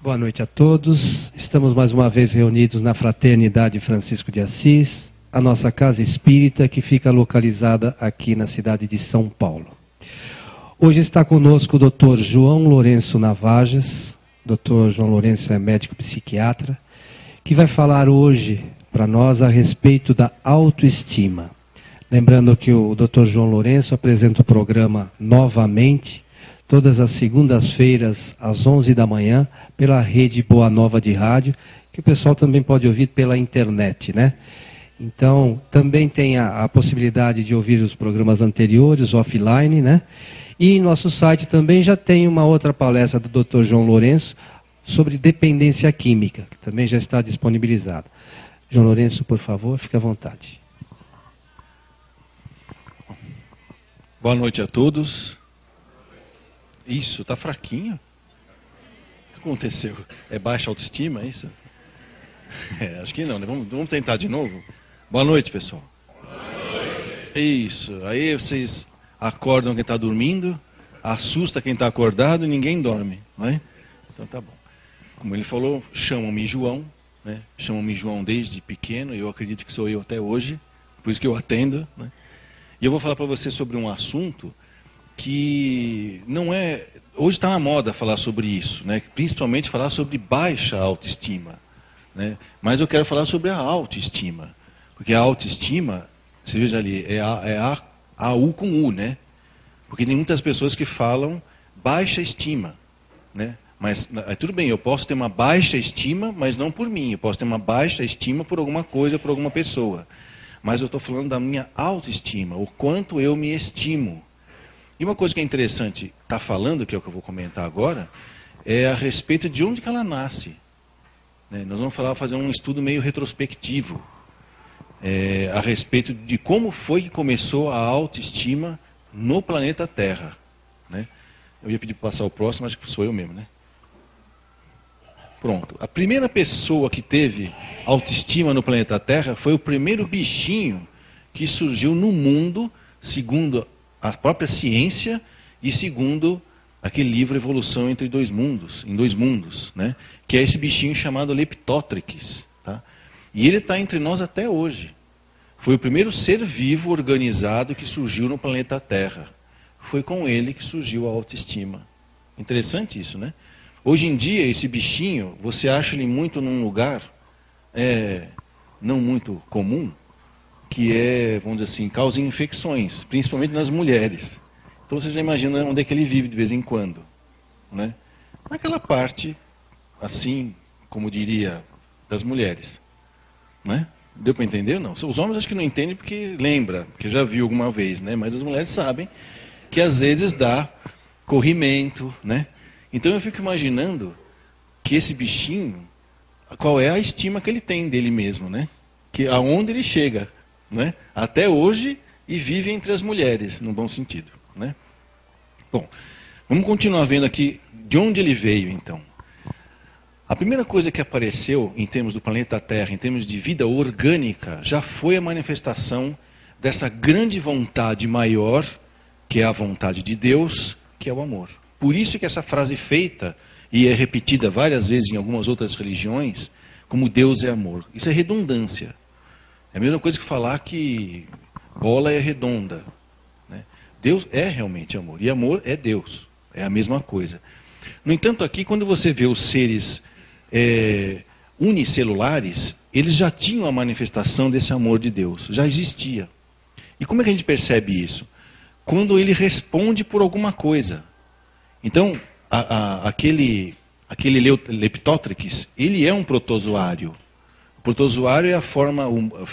Boa noite a todos. Estamos mais uma vez reunidos na Fraternidade Francisco de Assis, a nossa casa espírita que fica localizada aqui na cidade de São Paulo. Hoje está conosco o Dr. João Lourenço Navajas. Dr. João Lourenço é médico psiquiatra, que vai falar hoje para nós a respeito da autoestima. Lembrando que o Dr. João Lourenço apresenta o programa novamente, todas as segundas-feiras, às 11 da manhã, pela rede Boa Nova de Rádio, que o pessoal também pode ouvir pela internet, né? Então, também tem a possibilidade de ouvir os programas anteriores, offline, né? E em nosso site também já tem uma outra palestra do Dr. João Lourenço sobre dependência química, que também já está disponibilizada. João Lourenço, por favor, fique à vontade. Boa noite a todos. Isso, tá fraquinho? O que aconteceu? É baixa autoestima, é isso? Acho que não, né? Vamos tentar de novo? Boa noite, pessoal. Boa noite. Isso, aí vocês acordam quem está dormindo, assusta quem está acordado e ninguém dorme, não é? Então tá bom. Como ele falou, chamam-me João, né? Chamam-me João desde pequeno, eu acredito que sou eu até hoje, por isso que eu atendo, né? E eu vou falar para você sobre um assunto que não é... Hoje está na moda falar sobre isso, né? Principalmente falar sobre baixa autoestima, né? Mas eu quero falar sobre a autoestima, porque a autoestima, você veja ali, é a U com U, né? Porque tem muitas pessoas que falam baixa estima, né? Mas tudo bem, eu posso ter uma baixa estima, mas não por mim. Eu posso ter uma baixa estima por alguma coisa, por alguma pessoa. Mas eu estou falando da minha autoestima, o quanto eu me estimo. E uma coisa que é interessante estar falando, que é o que eu vou comentar agora, é a respeito de onde que ela nasce, né? Nós vamos fazer um estudo meio retrospectivo a respeito de como foi que começou a autoestima no planeta Terra, né? Eu ia pedir para passar o próximo, acho que sou eu mesmo, né? Pronto. A primeira pessoa que teve autoestima no planeta Terra foi o primeiro bichinho que surgiu no mundo, segundo a própria ciência e segundo aquele livro Evolução entre Dois Mundos, em Dois Mundos, né? Que é esse bichinho chamado Leptothrix, tá? E ele está entre nós até hoje. Foi o primeiro ser vivo organizado que surgiu no planeta Terra. Foi com ele que surgiu a autoestima. Interessante isso, né? Hoje em dia, esse bichinho, você acha ele muito num lugar não muito comum, que vamos dizer assim, causa infecções, principalmente nas mulheres. Então você já imagina onde é que ele vive de vez em quando, né? Naquela parte, assim, como diria, das mulheres, né? Deu para entender ou não? Os homens acho que não entendem porque lembra, porque já viu alguma vez, né? Mas as mulheres sabem que às vezes dá corrimento, né? Então eu fico imaginando que esse bichinho, qual é a estima que ele tem dele mesmo, né? Que aonde ele chega, né? Até hoje, e vive entre as mulheres, no bom sentido, né? Bom, vamos continuar vendo aqui de onde ele veio, então. A primeira coisa que apareceu em termos do planeta Terra, em termos de vida orgânica, já foi a manifestação dessa grande vontade maior, que é a vontade de Deus, que é o amor. Por isso que essa frase feita, e é repetida várias vezes em algumas outras religiões, como Deus é amor. Isso é redundância. É a mesma coisa que falar que bola é redonda, né? Deus é realmente amor, e amor é Deus. É a mesma coisa. No entanto, aqui, quando você vê os seres unicelulares, eles já tinham a manifestação desse amor de Deus, já existia. E como é que a gente percebe isso? Quando ele responde por alguma coisa. Então, aquele Leptothrix, ele é um protozoário. O protozoário é a forma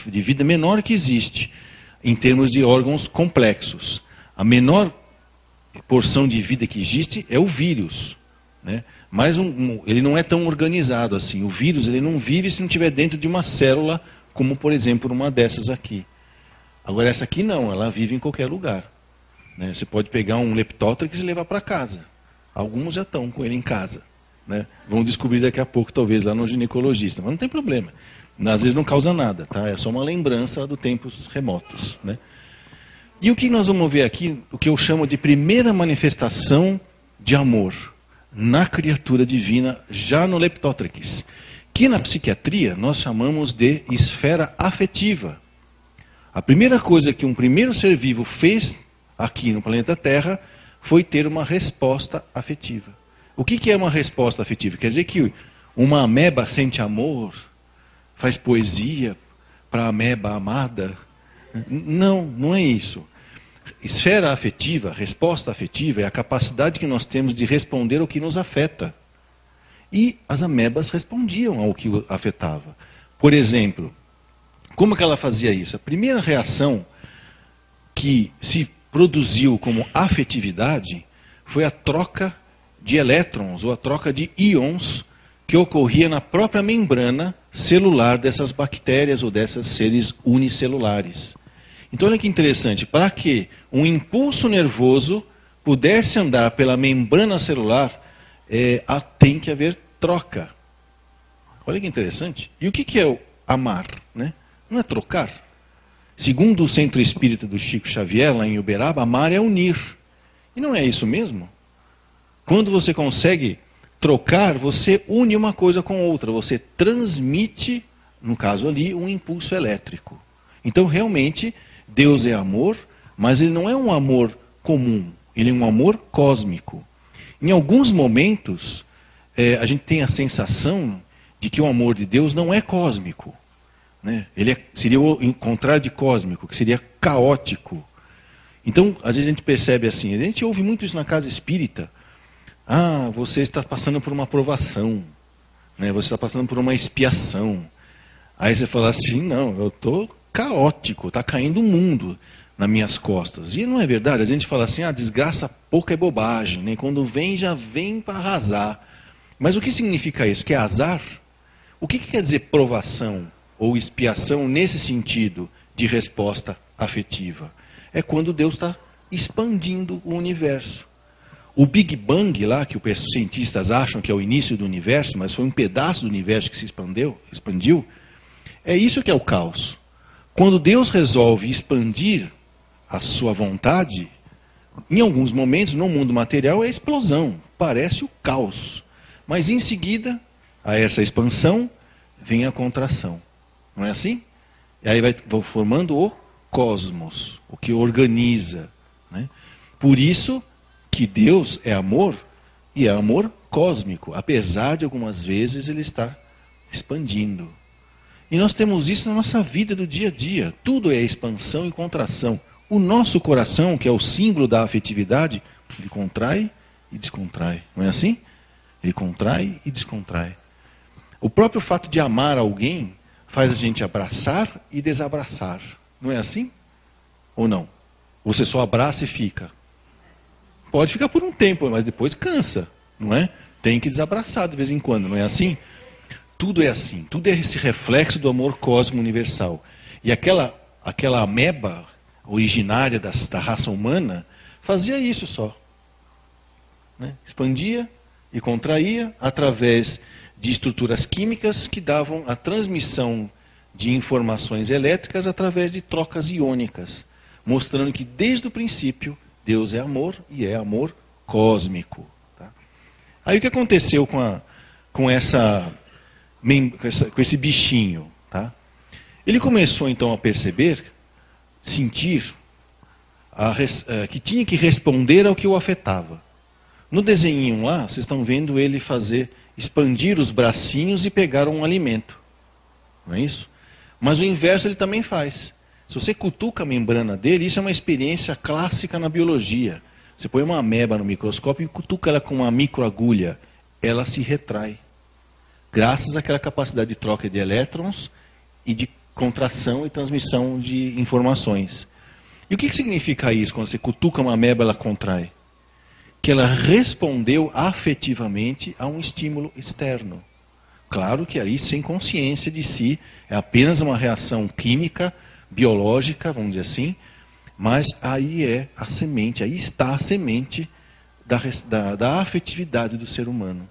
de vida menor que existe, em termos de órgãos complexos. A menor porção de vida que existe é o vírus, né? Mas ele não é tão organizado assim. O vírus ele não vive se não estiver dentro de uma célula, como por exemplo uma dessas aqui. Agora essa aqui não, ela vive em qualquer lugar, né? Você pode pegar um Leptothrix e levar para casa. Alguns já estão com ele em casa, né? Vão descobrir daqui a pouco, talvez, lá no ginecologista. Mas não tem problema. Às vezes não causa nada, tá? É só uma lembrança do tempos remotos, né? E o que nós vamos ver aqui, o que eu chamo de primeira manifestação de amor na criatura divina, já no leptótrix, que na psiquiatria nós chamamos de esfera afetiva. A primeira coisa que um primeiro ser vivo fez aqui no planeta Terra foi ter uma resposta afetiva. O que é uma resposta afetiva? Quer dizer que uma ameba sente amor, faz poesia para a ameba amada? Não, não é isso. Esfera afetiva, resposta afetiva, é a capacidade que nós temos de responder ao que nos afeta. E as amebas respondiam ao que o afetava. Por exemplo, como que ela fazia isso? A primeira reação que se produziu como afetividade foi a troca de elétrons, ou a troca de íons, que ocorria na própria membrana celular dessas bactérias ou desses seres unicelulares. Então olha que interessante, para que um impulso nervoso pudesse andar pela membrana celular, tem que haver troca. Olha que interessante. E o que é o amar, né? Não é trocar. Segundo o Centro Espírita do Chico Xavier, lá em Uberaba, amar é unir. E não é isso mesmo? Quando você consegue trocar, você une uma coisa com outra. Você transmite, no caso ali, um impulso elétrico. Então, realmente, Deus é amor, mas ele não é um amor comum. Ele é um amor cósmico. Em alguns momentos, a gente tem a sensação de que o amor de Deus não é cósmico. Né? Ele seria o contrário de cósmico, que seria caótico. Então, às vezes a gente percebe assim, a gente ouve muito isso na casa espírita. Ah, você está passando por uma provação, né? Você está passando por uma expiação. Aí você fala assim, não, eu estou caótico, está caindo o mundo nas minhas costas. E não é verdade, a gente fala assim, desgraça pouca é bobagem, né? Quando vem, já vem para arrasar. Mas o que significa isso? Que é azar? O que quer dizer provação ou expiação nesse sentido de resposta afetiva? É quando Deus está expandindo o universo. O Big Bang lá, que os cientistas acham que é o início do universo, mas foi um pedaço do universo que se expandiu, é isso que é o caos. Quando Deus resolve expandir a sua vontade, em alguns momentos, no mundo material, é explosão, parece o caos. Mas em seguida, a essa expansão, vem a contração. Não é assim? E aí vai formando o cosmos, o que organiza. Né? Por isso que Deus é amor, e é amor cósmico, apesar de algumas vezes ele estar expandindo. E nós temos isso na nossa vida do dia a dia. Tudo é expansão e contração. O nosso coração, que é o símbolo da afetividade, ele contrai e descontrai. Não é assim? Ele contrai e descontrai. O próprio fato de amar alguém faz a gente abraçar e desabraçar. Não é assim? Ou não? Você só abraça e fica. Pode ficar por um tempo, mas depois cansa, não é? Tem que desabraçar de vez em quando, não é assim? Tudo é assim, tudo é esse reflexo do amor cósmico universal. E aquela ameba originária da raça humana fazia isso só. Né? Expandia e contraía através de estruturas químicas que davam a transmissão de informações elétricas através de trocas iônicas, mostrando que desde o princípio Deus é amor e é amor cósmico. Tá? Aí o que aconteceu com esse bichinho? Tá? Ele começou então a perceber, sentir, que tinha que responder ao que o afetava. No desenho lá, vocês estão vendo ele expandir os bracinhos e pegar um alimento. Não é isso? Mas o inverso ele também faz. Se você cutuca a membrana dele, isso é uma experiência clássica na biologia. Você põe uma ameba no microscópio e cutuca ela com uma microagulha, ela se retrai. Graças àquela capacidade de troca de elétrons e de contração e transmissão de informações. E o que significa isso? Quando você cutuca uma ameba, ela contrai. Que ela respondeu afetivamente a um estímulo externo. Claro que aí sem consciência de si, é apenas uma reação química, biológica, vamos dizer assim, mas aí é a semente, aí está a semente da afetividade do ser humano.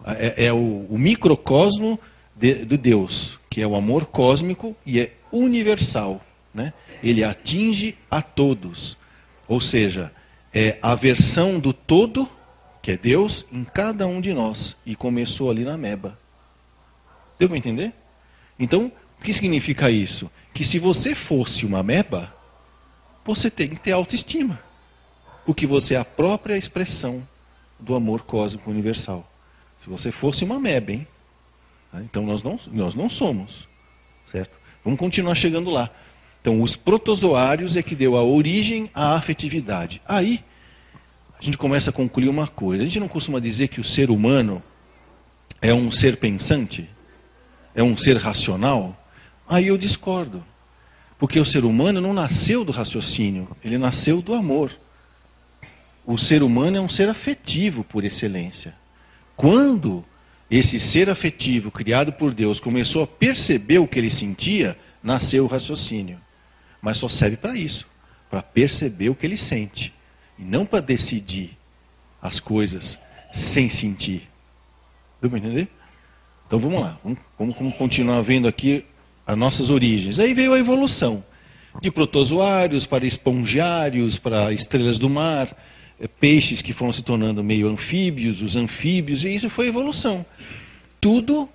É o microcosmo de Deus, que é o amor cósmico e é universal. Né? Ele atinge a todos. Ou seja, é a versão do todo que é Deus em cada um de nós. E começou ali na ameba. Deu para entender? Então, o que significa isso? Que se você fosse uma ameba, você tem que ter autoestima. Porque você é a própria expressão do amor cósmico universal. Se você fosse uma ameba, hein? Então nós não somos. Certo? Vamos continuar chegando lá. Então, os protozoários é que deu a origem à afetividade. Aí, a gente começa a concluir uma coisa. A gente não costuma dizer que o ser humano é um ser pensante? É um ser racional? Aí eu discordo. Porque o ser humano não nasceu do raciocínio, ele nasceu do amor. O ser humano é um ser afetivo por excelência. Quando esse ser afetivo, criado por Deus, começou a perceber o que ele sentia, nasceu o raciocínio. Mas só serve para isso, para perceber o que ele sente. E não para decidir as coisas sem sentir. Deu para entender? Então vamos lá, vamos continuar vendo aqui as nossas origens. Aí veio a evolução. De protozoários para espongiários, para estrelas do mar, peixes que foram se tornando meio anfíbios, os anfíbios, e isso foi evolução. Tudo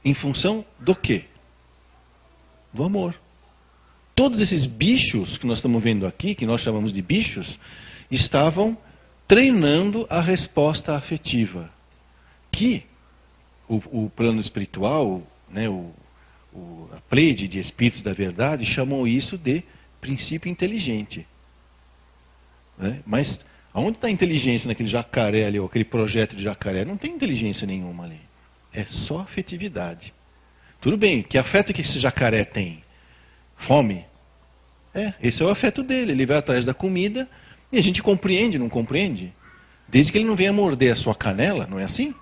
em função do quê? Do amor. Todos esses bichos que nós estamos vendo aqui, que nós chamamos de bichos, estavam treinando a resposta afetiva. Que o plano espiritual, né, a Pleiade de Espíritos da Verdade, chamou isso de princípio inteligente. Né? Mas aonde está a inteligência naquele jacaré ali, ou aquele projeto de jacaré? Não tem inteligência nenhuma ali. É só afetividade. Tudo bem, que afeto que esse jacaré tem? Fome? Esse é o afeto dele. Ele vai atrás da comida e a gente compreende, não compreende? Desde que ele não venha morder a sua canela, não é assim?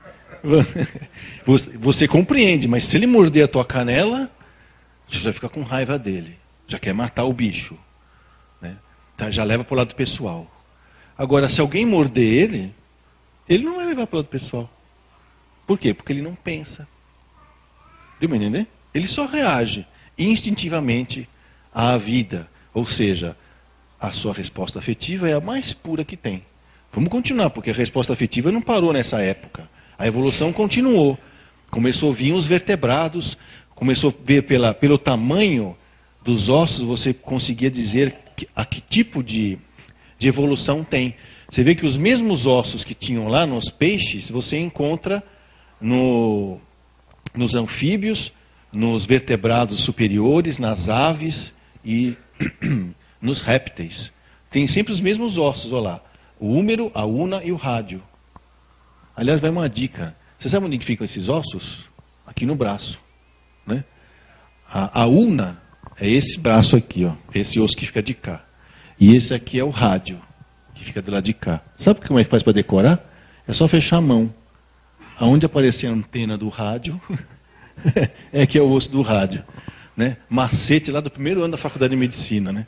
Você compreende, mas se ele morder a tua canela, você já fica com raiva dele. Já quer matar o bicho. Né? Tá, já leva para o lado pessoal. Agora, se alguém morder ele não vai levar para o lado pessoal. Por quê? Porque ele não pensa. Deu para entender? Ele só reage instintivamente à vida. Ou seja, a sua resposta afetiva é a mais pura que tem. Vamos continuar, porque a resposta afetiva não parou nessa época. A evolução continuou. Começou a vir os vertebrados, começou a ver pelo tamanho dos ossos, você conseguia dizer a que tipo de evolução tem. Você vê que os mesmos ossos que tinham lá nos peixes, você encontra nos anfíbios, nos vertebrados superiores, nas aves e nos répteis. Tem sempre os mesmos ossos, olha lá. O húmero, a una e o rádio. Aliás, vai uma dica. Você sabe onde ficam esses ossos? Aqui no braço. Né? A una é esse braço aqui, ó, esse osso que fica de cá. E esse aqui é o rádio, que fica do lado de cá. Sabe como é que faz para decorar? É só fechar a mão. Aonde aparecer a antena do rádio, é que é o osso do rádio. Né? Macete lá do primeiro ano da faculdade de medicina. Né?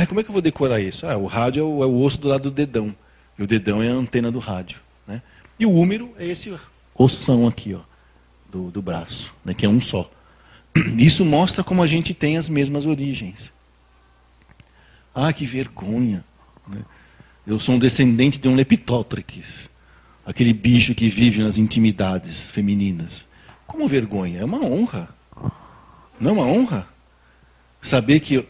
Como é que eu vou decorar isso? O rádio é o osso do lado do dedão. E o dedão é a antena do rádio. Né? E o húmero é esse ossão aqui, ó, do braço, né, que é um só. Isso mostra como a gente tem as mesmas origens. Que vergonha. Né? Eu sou um descendente de um Lepidópteris, aquele bicho que vive nas intimidades femininas. Como vergonha? É uma honra. Não é uma honra? Saber que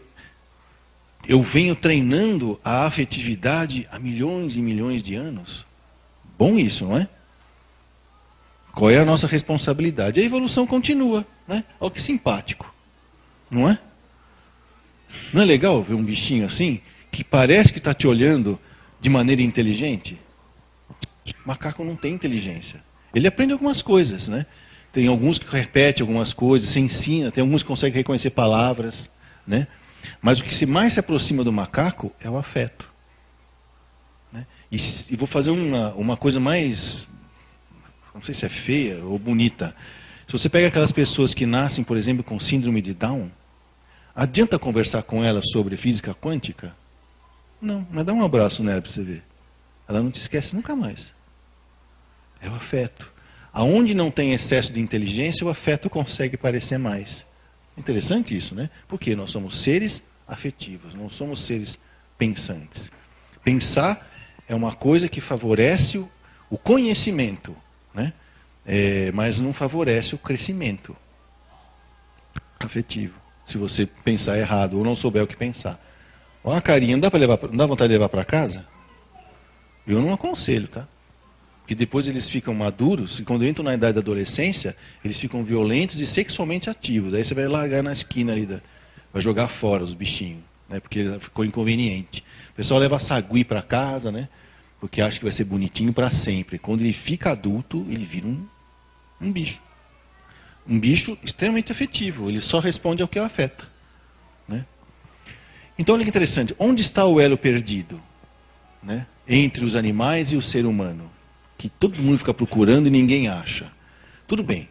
eu venho treinando a afetividade há milhões e milhões de anos. Bom isso, não é? Qual é a nossa responsabilidade? A evolução continua, né? Olha que simpático, não é? Não é legal ver um bichinho assim, que parece que está te olhando de maneira inteligente? O macaco não tem inteligência. Ele aprende algumas coisas, né? Tem alguns que repetem algumas coisas, se ensina, tem alguns que conseguem reconhecer palavras, né? Mas o que mais se aproxima do macaco é o afeto. Né? E vou fazer uma coisa mais, não sei se é feia ou bonita. Se você pega aquelas pessoas que nascem, por exemplo, com síndrome de Down, adianta conversar com elas sobre física quântica? Não, mas dá um abraço nela para você ver. Ela não te esquece nunca mais. É o afeto. Aonde não tem excesso de inteligência, o afeto consegue parecer mais. Interessante isso, né? Porque nós somos seres afetivos, não somos seres pensantes. Pensar é uma coisa que favorece o conhecimento, né? Mas não favorece o crescimento afetivo. Se você pensar errado ou não souber o que pensar. Olha a carinha, não dá vontade de levar para casa? Eu não aconselho, tá? Porque depois eles ficam maduros, e quando entram na idade da adolescência, eles ficam violentos e sexualmente ativos. Aí você vai largar na esquina ali, vai jogar fora os bichinhos, né? Porque ficou inconveniente. O pessoal leva sagui para casa, né? Porque acha que vai ser bonitinho para sempre. Quando ele fica adulto, ele vira um bicho. Um bicho extremamente afetivo. Ele só responde ao que o afeta, né? Então, olha que interessante. Onde está o elo perdido, né? Entre os animais e o ser humano? Que todo mundo fica procurando e ninguém acha. Tudo bem.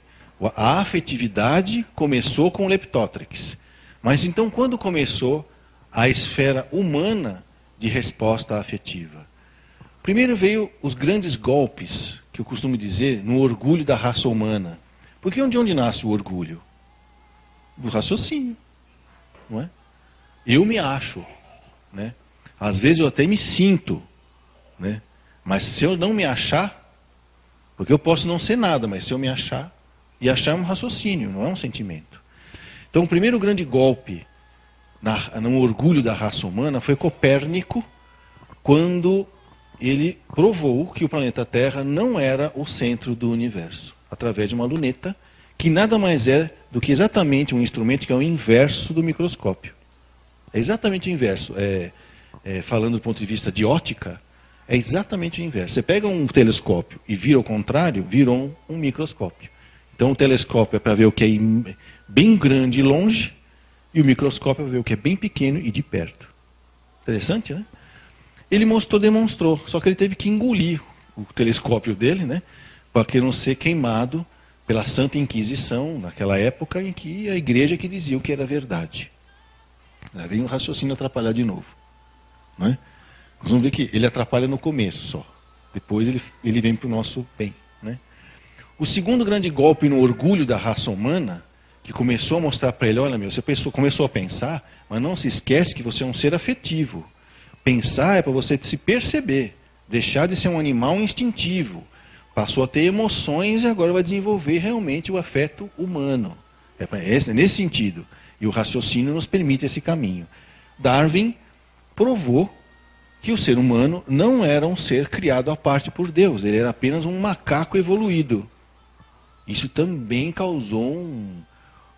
A afetividade começou com o Leptótrix. Mas então, quando começou a esfera humana de resposta afetiva? Primeiro veio os grandes golpes, que eu costumo dizer, no orgulho da raça humana. Porque de onde nasce o orgulho? Do raciocínio, não é? Eu me acho, né? Às vezes eu até me sinto, né? Mas se eu não me achar, porque eu posso não ser nada, mas se eu me achar, e achar é um raciocínio, não é um sentimento. Então o primeiro grande golpe no orgulho da raça humana foi Copérnico, quando ele provou que o planeta Terra não era o centro do universo, através de uma luneta, que nada mais é do que exatamente um instrumento que é o inverso do microscópio. É exatamente o inverso. Falando do ponto de vista de ótica, é exatamente o inverso. Você pega um telescópio e vira ao contrário, virou um microscópio. Então o telescópio é para ver o que é bem grande e longe, e o microscópio é para ver o que é bem pequeno e de perto. Interessante, né? Ele demonstrou, só que ele teve que engolir o telescópio dele, né, para que não ser queimado pela Santa Inquisição, naquela época em que a igreja que dizia o que era verdade. Aí vem o raciocínio atrapalhar de novo, né? Nós vamos ver que ele atrapalha no começo só. Depois ele vem para o nosso bem, né? O segundo grande golpe no orgulho da raça humana, que começou a mostrar para ele, olha você começou a pensar, mas não se esquece que você é um ser afetivo. Pensar é para você se perceber, deixar de ser um animal instintivo. Passou a ter emoções e agora vai desenvolver realmente o afeto humano. É nesse sentido. E o raciocínio nos permite esse caminho. Darwin provou que o ser humano não era um ser criado à parte por Deus. Ele era apenas um macaco evoluído. Isso também causou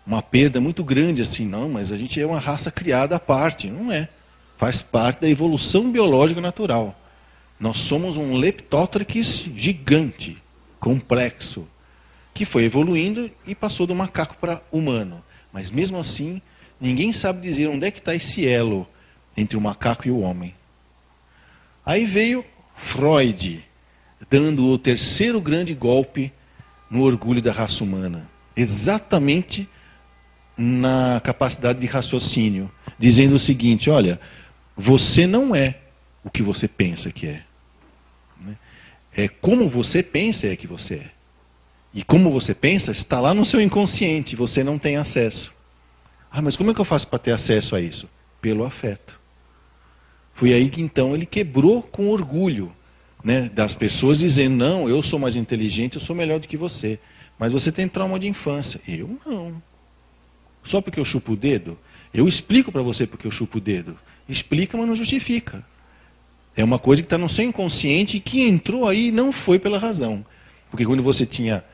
uma perda muito grande, assim, não, mas a gente é uma raça criada à parte. Não é. Faz parte da evolução biológica natural. Nós somos um Leptótrix gigante, complexo, que foi evoluindo e passou do macaco para humano. Mas mesmo assim, ninguém sabe dizer onde é que está esse elo entre o macaco e o homem. Aí veio Freud, dando o terceiro grande golpe no orgulho da raça humana. Exatamente na capacidade de raciocínio, dizendo o seguinte, olha, você não é o que você pensa que é. É como você pensa é que você é. E como você pensa está lá no seu inconsciente, você não tem acesso. Ah, mas como é que eu faço para ter acesso a isso? Pelo afeto. Foi aí que então ele quebrou com orgulho, né, das pessoas dizendo, não, eu sou mais inteligente, eu sou melhor do que você. Mas você tem trauma de infância. Eu não. Só porque eu chupo o dedo? Eu explico para você porque eu chupo o dedo. Explica, mas não justifica. É uma coisa que está no seu inconsciente e que entrou aí e não foi pela razão. Porque quando você tinha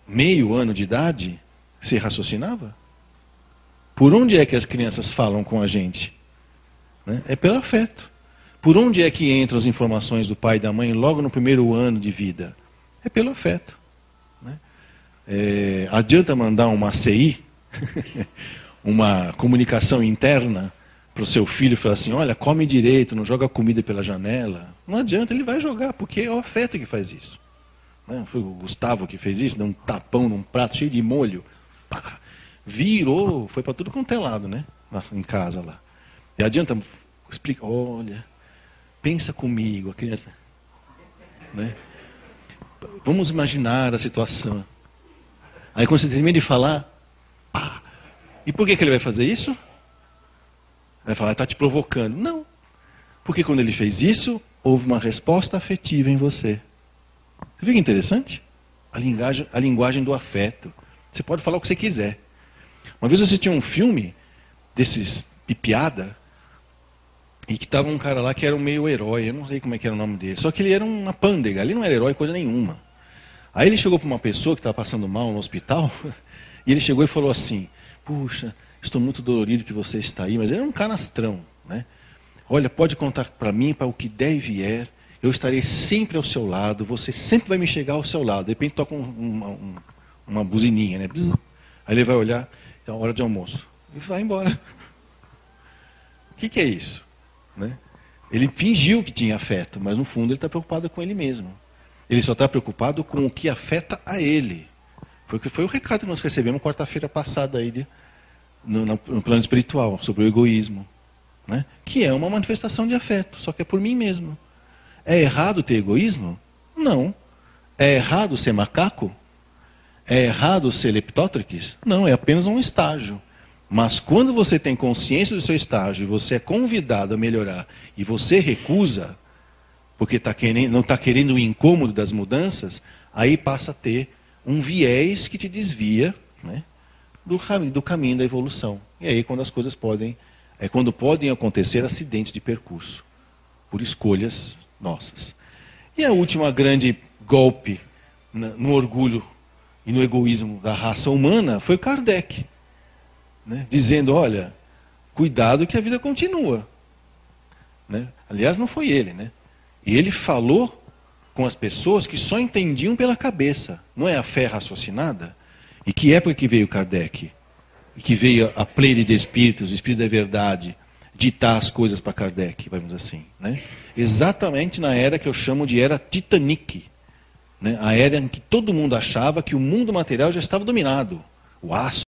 meio ano de idade, você raciocinava? Por onde é que as crianças falam com a gente? Né? É pelo afeto. Por onde é que entram as informações do pai e da mãe logo no primeiro ano de vida? É pelo afeto. Né? Adianta mandar uma ACI, uma comunicação interna, para o seu filho e falar assim, olha, come direito, não joga comida pela janela. Não adianta, ele vai jogar, porque é o afeto que faz isso. Né? Foi o Gustavo que fez isso, deu um tapão num prato cheio de molho. Pá, virou, foi para tudo quanto é lado, né? Em casa lá. E adianta, explica, olha, pensa comigo, a criança. Né? Vamos imaginar a situação. Aí quando você termina de falar, pá, e por que ele vai fazer isso? Vai falar, está te provocando. Não. Porque quando ele fez isso, houve uma resposta afetiva em você. Você viu que interessante? A linguagem do afeto. Você pode falar o que você quiser. Uma vez eu assisti um filme desses pipiada, e que tava um cara lá que era um meio herói, eu não sei como é que era o nome dele, só que ele era uma pândega, ele não era herói coisa nenhuma. Aí ele chegou para uma pessoa que estava passando mal no hospital, e ele chegou e falou assim, puxa, estou muito dolorido que você está aí, mas ele era um canastrão, né? Olha, pode contar para mim, para o que der e vier, eu estarei sempre ao seu lado, você sempre vai me chegar ao seu lado. De repente toca uma buzininha, né? Bzz. Aí ele vai olhar, então, hora de almoço. E vai embora. O que é isso? Né? Ele fingiu que tinha afeto, mas no fundo ele está preocupado com ele mesmo. Ele só está preocupado com o que afeta a ele. Foi o recado que nós recebemos quarta-feira passada aí, no plano espiritual, sobre o egoísmo. Né? Que é uma manifestação de afeto, só que é por mim mesmo. É errado ter egoísmo? Não. É errado ser macaco? É errado ser leptótrix? Não, é apenas um estágio. Mas quando você tem consciência do seu estágio e você é convidado a melhorar e você recusa, porque não está querendo o incômodo das mudanças, aí passa a ter um viés que te desvia, né, do caminho da evolução. E aí quando as coisas quando podem acontecer acidentes de percurso, por escolhas nossas. E a última grande golpe no orgulho e no egoísmo da raça humana foi Kardec, né, dizendo, olha, cuidado que a vida continua. Né? Aliás, não foi ele, né? E ele falou com as pessoas que só entendiam pela cabeça. Não é a fé raciocinada? E que época que veio Kardec? E que veio a pleide de espíritos, o espírito da verdade, ditar as coisas para Kardec, vamos dizer assim. Né? Exatamente na era que eu chamo de era Titanic. Né? A era em que todo mundo achava que o mundo material já estava dominado. O aço.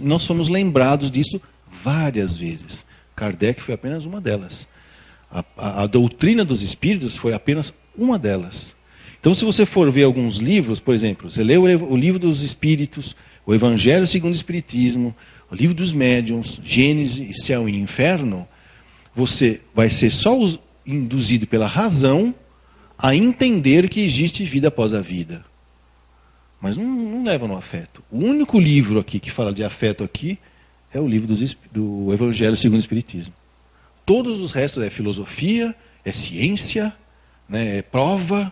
Nós somos lembrados disso várias vezes. Kardec foi apenas uma delas. A doutrina dos espíritos foi apenas uma delas. Então, se você for ver alguns livros, por exemplo, você lê o livro dos espíritos, o Evangelho segundo o Espiritismo, o livro dos médiuns, Gênesis, Céu e Inferno, você vai ser só induzido pela razão a entender que existe vida após a vida. Mas não leva no afeto. O único livro aqui que fala de afeto aqui é o livro do Evangelho segundo o Espiritismo. Todos os restos é filosofia, é ciência, né, é prova.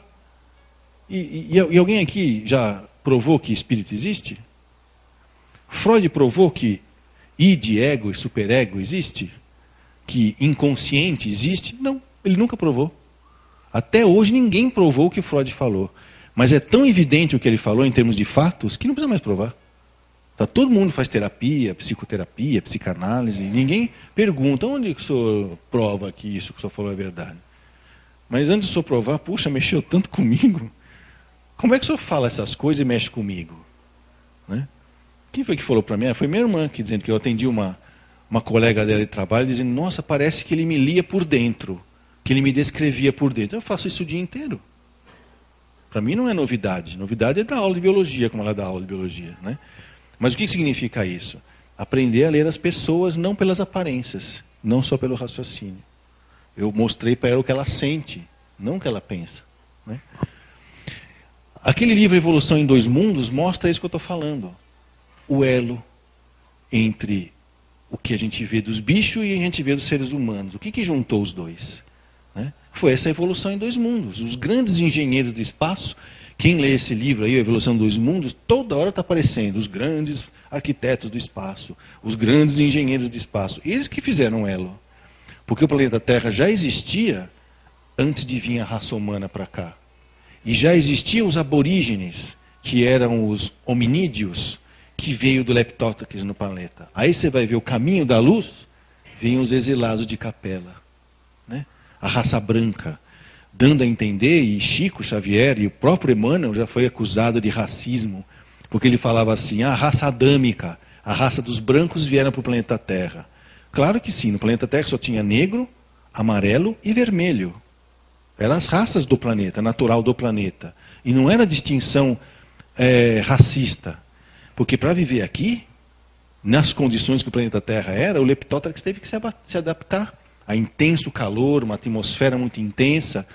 E alguém aqui já provou que espírito existe? Freud provou que id, ego e superego existe? Que inconsciente existe? Não, ele nunca provou. Até hoje ninguém provou o que Freud falou. Mas é tão evidente o que ele falou em termos de fatos que não precisa mais provar. Todo mundo faz terapia, psicoterapia, psicanálise, ninguém pergunta onde que o senhor prova que isso que o senhor falou é verdade. Mas antes de o senhor provar, puxa, mexeu tanto comigo. Como é que o senhor fala essas coisas e mexe comigo? Né? Quem foi que falou para mim? Foi minha irmã que dizendo que eu atendi uma colega dela de trabalho dizendo, nossa, parece que ele me lia por dentro, que ele me descrevia por dentro. Eu faço isso o dia inteiro. Para mim não é novidade. Novidade é dar aula de biologia, como ela dá aula de biologia. Né? Mas o que significa isso? Aprender a ler as pessoas não pelas aparências, não só pelo raciocínio. Eu mostrei para ela o que ela sente, não o que ela pensa. Né? Aquele livro Evolução em Dois Mundos mostra isso que eu estou falando. O elo entre o que a gente vê dos bichos e a gente vê dos seres humanos. O que juntou os dois? Né? Foi essa evolução em dois mundos. Os grandes engenheiros do espaço, quem lê esse livro aí, A Evolução dos Mundos, toda hora está aparecendo os grandes arquitetos do espaço, os grandes engenheiros do espaço. Eles que fizeram o elo. Porque o planeta Terra já existia antes de vir a raça humana para cá. E já existiam os aborígenes, que eram os hominídeos, que veio do Leptóteres no planeta. Aí você vai ver o caminho da luz, vêm os exilados de Capela. Né? A raça branca, dando a entender, e Chico Xavier e o próprio Emmanuel já foi acusado de racismo, porque ele falava assim, a raça adâmica, a raça dos brancos vieram para o planeta Terra. Claro que sim, no planeta Terra só tinha negro, amarelo e vermelho. Eram as raças do planeta, natural do planeta. E não era distinção racista. Porque para viver aqui, nas condições que o planeta Terra era, o Leptóteres teve que se adaptar a intenso calor, uma atmosfera muito intensa,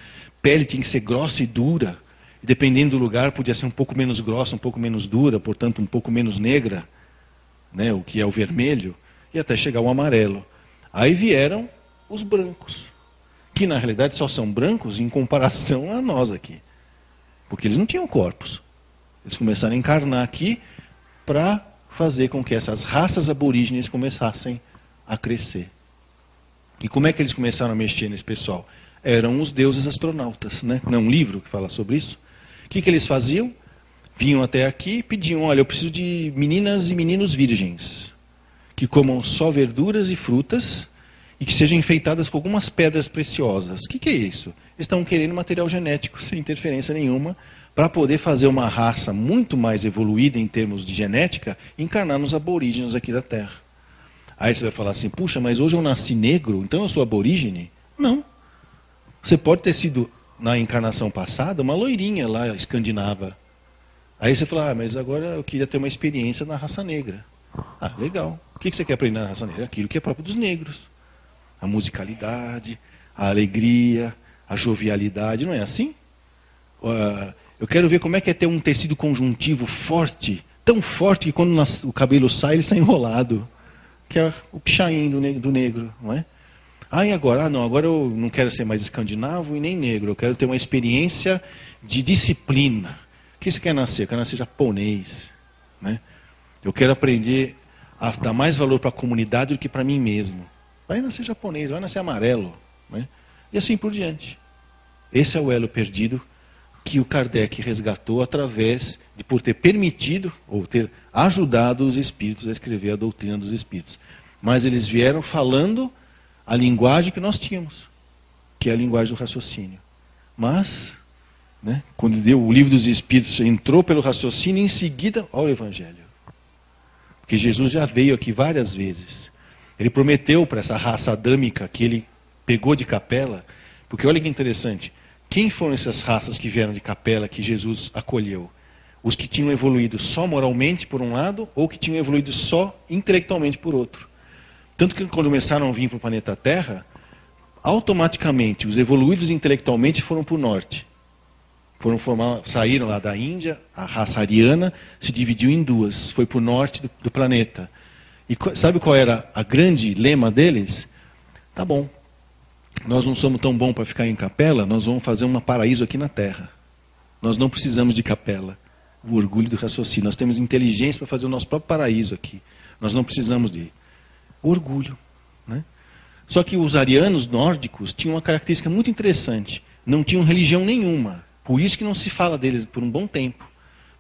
pele tinha que ser grossa e dura, e dependendo do lugar podia ser um pouco menos grossa, um pouco menos dura, portanto um pouco menos negra, né, o que é o vermelho, e até chegar ao amarelo. Aí vieram os brancos, que na realidade só são brancos em comparação a nós aqui, porque eles não tinham corpos. Eles começaram a encarnar aqui para fazer com que essas raças aborígenes começassem a crescer. E como é que eles começaram a mexer nesse pessoal? Eram os deuses astronautas, né? Não é um livro que fala sobre isso? O que eles faziam? Vinham até aqui e pediam, olha, eu preciso de meninas e meninos virgens, que comam só verduras e frutas e que sejam enfeitadas com algumas pedras preciosas. O que é isso? Eles estão querendo material genético, sem interferência nenhuma, para poder fazer uma raça muito mais evoluída em termos de genética, encarnar nos aborígenes aqui da Terra. Aí você vai falar assim, puxa, mas hoje eu nasci negro, então eu sou aborígene? Não. Você pode ter sido, na encarnação passada, uma loirinha lá, escandinava. Aí você fala, mas agora eu queria ter uma experiência na raça negra. Ah, legal. O que você quer aprender na raça negra? Aquilo que é próprio dos negros. A musicalidade, a alegria, a jovialidade, não é assim? Eu quero ver como é que é ter um tecido conjuntivo forte, tão forte que quando o cabelo sai, ele sai enrolado. Que é o pichain do negro, não é? E agora? Agora eu não quero ser mais escandinavo e nem negro, eu quero ter uma experiência de disciplina. O que você quer nascer? Eu quero nascer japonês. Né? Eu quero aprender a dar mais valor para a comunidade do que para mim mesmo. Vai nascer japonês, vai nascer amarelo. Né? E assim por diante. Esse é o elo perdido que o Kardec resgatou através de por ter permitido ou ter ajudado os espíritos a escrever a doutrina dos espíritos. Mas eles vieram falando a linguagem que nós tínhamos, que é a linguagem do raciocínio. Mas, né, quando o livro dos espíritos entrou pelo raciocínio, em seguida, olha o Evangelho. Porque Jesus já veio aqui várias vezes. Ele prometeu para essa raça adâmica que ele pegou de Capela, porque olha que interessante, quem foram essas raças que vieram de Capela que Jesus acolheu? Os que tinham evoluído só moralmente por um lado, ou que tinham evoluído só intelectualmente por outro. Tanto que quando começaram a vir para o planeta Terra, automaticamente os evoluídos intelectualmente foram para o norte. Saíram lá da Índia, a raça ariana se dividiu em duas, foi para o norte do planeta. E sabe qual era a grande lema deles? Tá bom, nós não somos tão bons para ficar em Capela, nós vamos fazer um paraíso aqui na Terra. Nós não precisamos de Capela. O orgulho do raciocínio. Nós temos inteligência para fazer o nosso próprio paraíso aqui. Nós não precisamos de orgulho. Né? Só que os arianos nórdicos tinham uma característica muito interessante. Não tinham religião nenhuma. Por isso que não se fala deles por um bom tempo.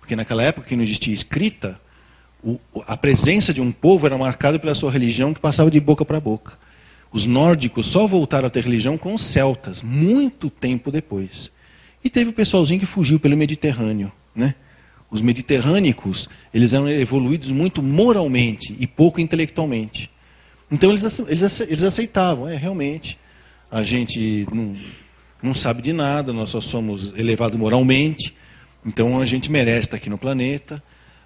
Porque naquela época que não existia escrita, a presença de um povo era marcada pela sua religião que passava de boca para boca. Os nórdicos só voltaram a ter religião com os celtas, muito tempo depois. E teve o pessoalzinho que fugiu pelo Mediterrâneo. Né? Os mediterrânicos, eles eram evoluídos muito moralmente e pouco intelectualmente. Então eles aceitavam, realmente, a gente não sabe de nada, nós só somos elevados moralmente, então a gente merece estar aqui no planeta.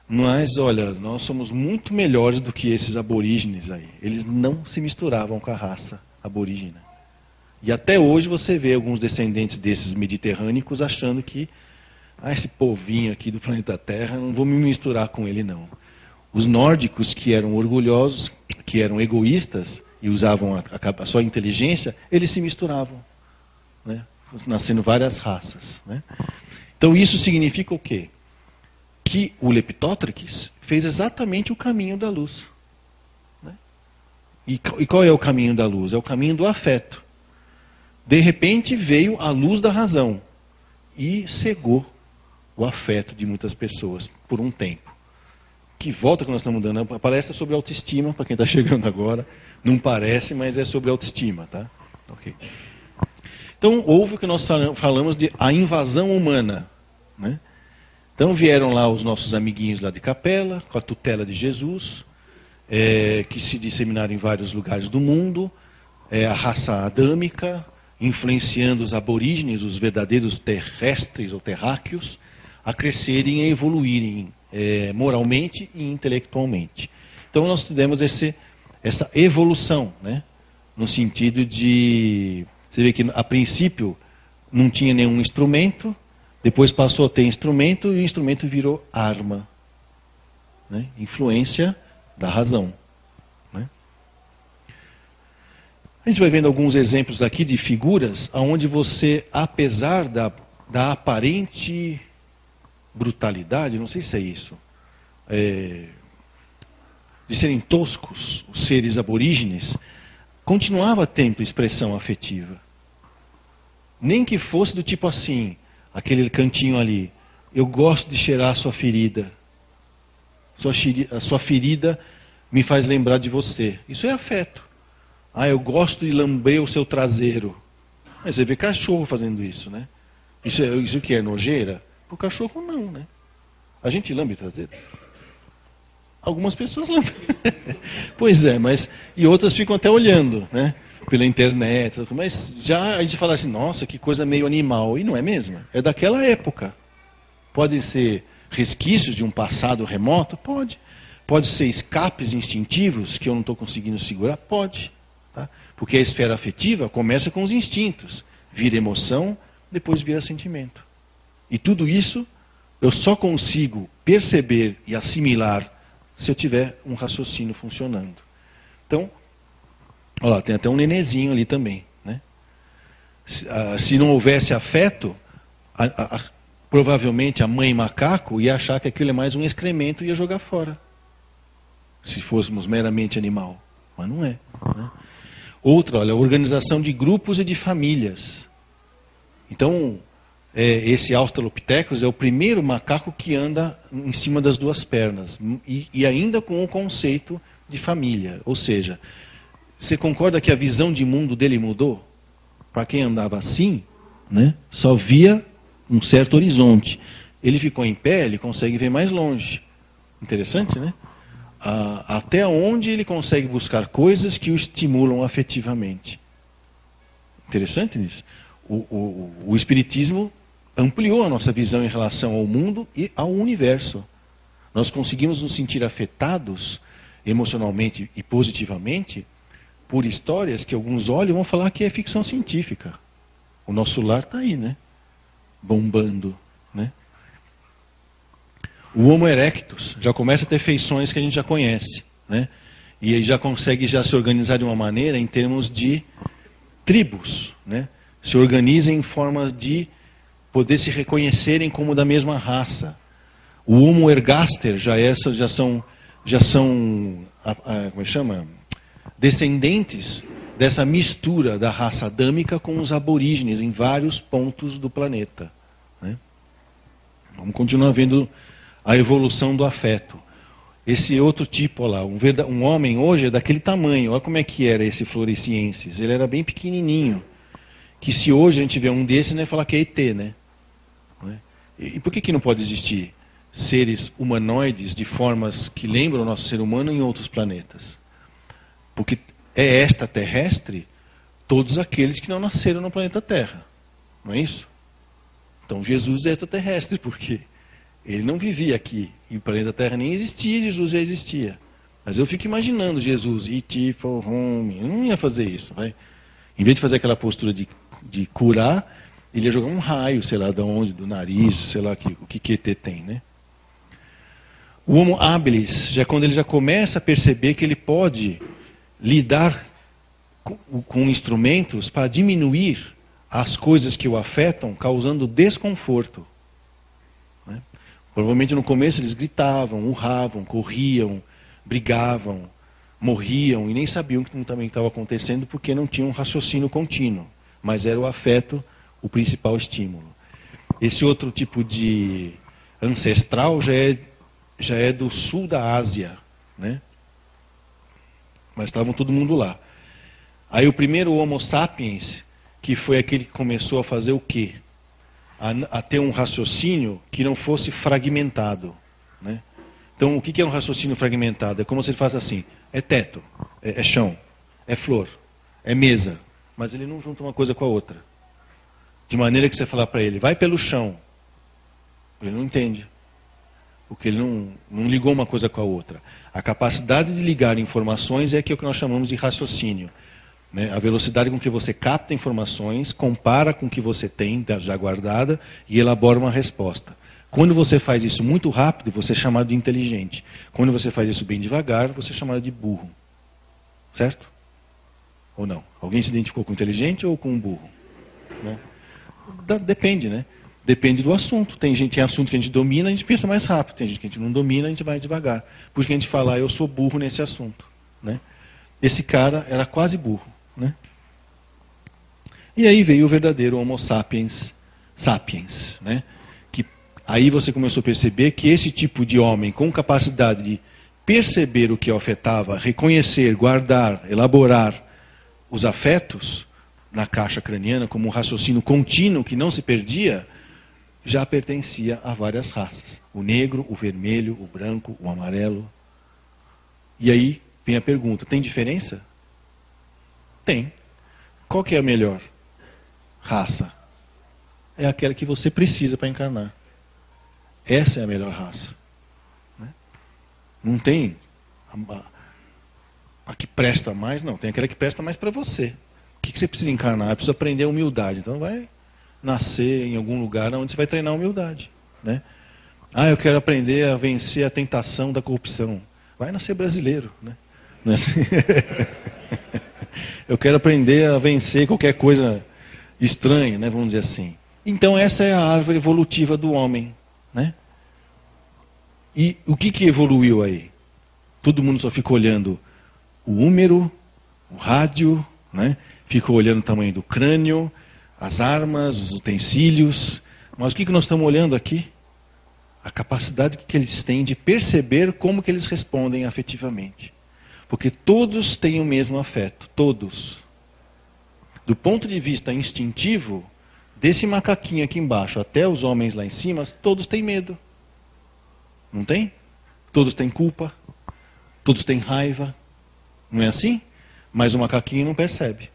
Mas, olha, nós somos muito melhores do que esses aborígenes aí. Eles não se misturavam com a raça aborígena. E até hoje você vê alguns descendentes desses mediterrânicos achando que esse povinho aqui do planeta Terra, não vou me misturar com ele não. Os nórdicos, que eram orgulhosos, que eram egoístas e usavam a sua inteligência, eles se misturavam, né? Nascendo várias raças, né? Então isso significa o quê? Que o Leptótrix fez exatamente o caminho da luz, né? E qual é o caminho da luz? É o caminho do afeto. De repente veio a luz da razão e cegou o afeto de muitas pessoas por um tempo. Que volta que nós estamos dando a palestra sobre autoestima, para quem está chegando agora. Não parece, mas é sobre autoestima, tá? Ok. Então, houve o que nós falamos de a invasão humana, né? Então, vieram lá os nossos amiguinhos lá de Capela, com a tutela de Jesus, que se disseminaram em vários lugares do mundo, a raça adâmica, influenciando os aborígenes, os verdadeiros terrestres ou terráqueos, a crescerem e a evoluírem moralmente e intelectualmente. Então nós tivemos essa evolução, né? No sentido de... Você vê que a princípio não tinha nenhum instrumento, depois passou a ter instrumento e o instrumento virou arma, né? Influência da razão, né? A gente vai vendo alguns exemplos aqui de figuras onde você, apesar da aparente brutalidade, não sei se é isso, de serem toscos, os seres aborígenes, continuava tendo expressão afetiva. Nem que fosse do tipo assim, aquele cantinho ali, eu gosto de cheirar a sua ferida. A sua ferida me faz lembrar de você. Isso é afeto. Ah, eu gosto de lamber o seu traseiro. Mas você vê cachorro fazendo isso, né? Isso que é nojeira? O cachorro não, né? A gente lambe traseiro. Algumas pessoas lambem. Pois é, mas... E outras ficam até olhando, né? Pela internet. Mas já a gente fala assim, nossa, que coisa meio animal. E não é mesmo? É daquela época. Pode ser resquícios de um passado remoto? Pode. Pode ser escapes instintivos que eu não estou conseguindo segurar? Pode. Tá? Porque a esfera afetiva começa com os instintos. Vira emoção, depois vira sentimento. E tudo isso eu só consigo perceber e assimilar se eu tiver um raciocínio funcionando. Então, olha lá, tem até um nenezinho ali também, né? Se não houvesse afeto, provavelmente a mãe macaco ia achar que aquilo é mais um excremento e ia jogar fora. Se fôssemos meramente animal. Mas não é, né? Outra, olha, organização de grupos e de famílias. Então, esse Australopithecus é o primeiro macaco que anda em cima das duas pernas. E ainda com o conceito de família. Ou seja, você concorda que a visão de mundo dele mudou? Para quem andava assim, né, só via um certo horizonte. Ele ficou em pé, ele consegue ver mais longe. Interessante, né? Até onde ele consegue buscar coisas que o estimulam afetivamente. Interessante isso. O Espiritismo ampliou a nossa visão em relação ao mundo e ao universo. Nós conseguimos nos sentir afetados emocionalmente e positivamente por histórias que alguns olham e vão falar que é ficção científica. O nosso lar está aí, né? Bombando, né? O Homo erectus já começa a ter feições que a gente já conhece, né? E aí já consegue se organizar de uma maneira em termos de tribos, né? Se organizam em formas de poder se reconhecerem como da mesma raça. O Homo ergaster já são como é que chama? Descendentes dessa mistura da raça adâmica com os aborígenes em vários pontos do planeta, né? Vamos continuar vendo a evolução do afeto. Esse outro tipo, olha lá, um homem hoje é daquele tamanho. Olha como é que era esse Floresiensis. Ele era bem pequenininho. Que se hoje a gente vê um desses, né, falar que é ET, né? E por que não pode existir seres humanoides de formas que lembram o nosso ser humano em outros planetas? Porque é extraterrestre todos aqueles que não nasceram no planeta Terra. Não é isso? Então Jesus é extraterrestre, porque ele não vivia aqui. E o planeta Terra nem existia, Jesus já existia. Mas eu fico imaginando Jesus, E.T. for home. Eu não ia fazer isso, vai. Em vez de fazer aquela postura de curar, ele ia jogar um raio, sei lá de onde, do nariz, sei lá o que ET tem, né? O Homo habilis, já quando ele já começa a perceber que ele pode lidar com instrumentos para diminuir as coisas que o afetam, causando desconforto. Né? Provavelmente no começo eles gritavam, urravam, corriam, brigavam, morriam e nem sabiam o que também estava acontecendo porque não tinham um raciocínio contínuo. Mas era o afeto o principal estímulo. Esse outro tipo de ancestral já é do sul da Ásia, né? Mas estavam todo mundo lá. Aí o primeiro Homo sapiens, que foi aquele que começou a fazer o quê? A ter um raciocínio que não fosse fragmentado, né? Então, o que é um raciocínio fragmentado? É como se ele faz assim, é teto, é chão, é flor, é mesa, mas ele não junta uma coisa com a outra. De maneira que você falar para ele, vai pelo chão, ele não entende. Porque ele não ligou uma coisa com a outra. A capacidade de ligar informações é o que nós chamamos de raciocínio. Né? A velocidade com que você capta informações, compara com o que você tem já guardada e elabora uma resposta. Quando você faz isso muito rápido, você é chamado de inteligente. Quando você faz isso bem devagar, você é chamado de burro. Certo? Ou não? Alguém se identificou com inteligente ou com burro? Né? Depende, né? Depende do assunto. Tem assunto que a gente domina, a gente pensa mais rápido. Tem gente que a gente não domina, a gente vai devagar. Por isso que a gente fala, eu sou burro nesse assunto. Né? Esse cara era quase burro. Né? E aí veio o verdadeiro Homo sapiens sapiens. Né? Que aí você começou a perceber que esse tipo de homem com capacidade de perceber o que o afetava, reconhecer, guardar, elaborar os afetos na caixa craniana como um raciocínio contínuo que não se perdia, já pertencia a várias raças. O negro, o vermelho, o branco, o amarelo. E aí vem a pergunta, tem diferença? Tem. Qual que é a melhor raça? É aquela que você precisa para encarnar. Essa é a melhor raça. Não tem a que presta mais, não. Tem aquela que presta mais para você. O que você precisa encarnar? Eu preciso aprender a humildade. Então vai nascer em algum lugar onde você vai treinar a humildade. Né? Eu quero aprender a vencer a tentação da corrupção. Vai nascer brasileiro. Né? Não é assim? Eu quero aprender a vencer qualquer coisa estranha, né? Vamos dizer assim. Então essa é a árvore evolutiva do homem. Né? E o que evoluiu aí? Todo mundo só fica olhando o húmero, o rádio, né? Fica olhando o tamanho do crânio, as armas, os utensílios. Mas o que nós estamos olhando aqui? A capacidade que eles têm de perceber como que eles respondem afetivamente. Porque todos têm o mesmo afeto, todos. Do ponto de vista instintivo, desse macaquinho aqui embaixo até os homens lá em cima, todos têm medo. Não tem? Todos têm culpa, todos têm raiva. Não é assim? Mas o macaquinho não percebe.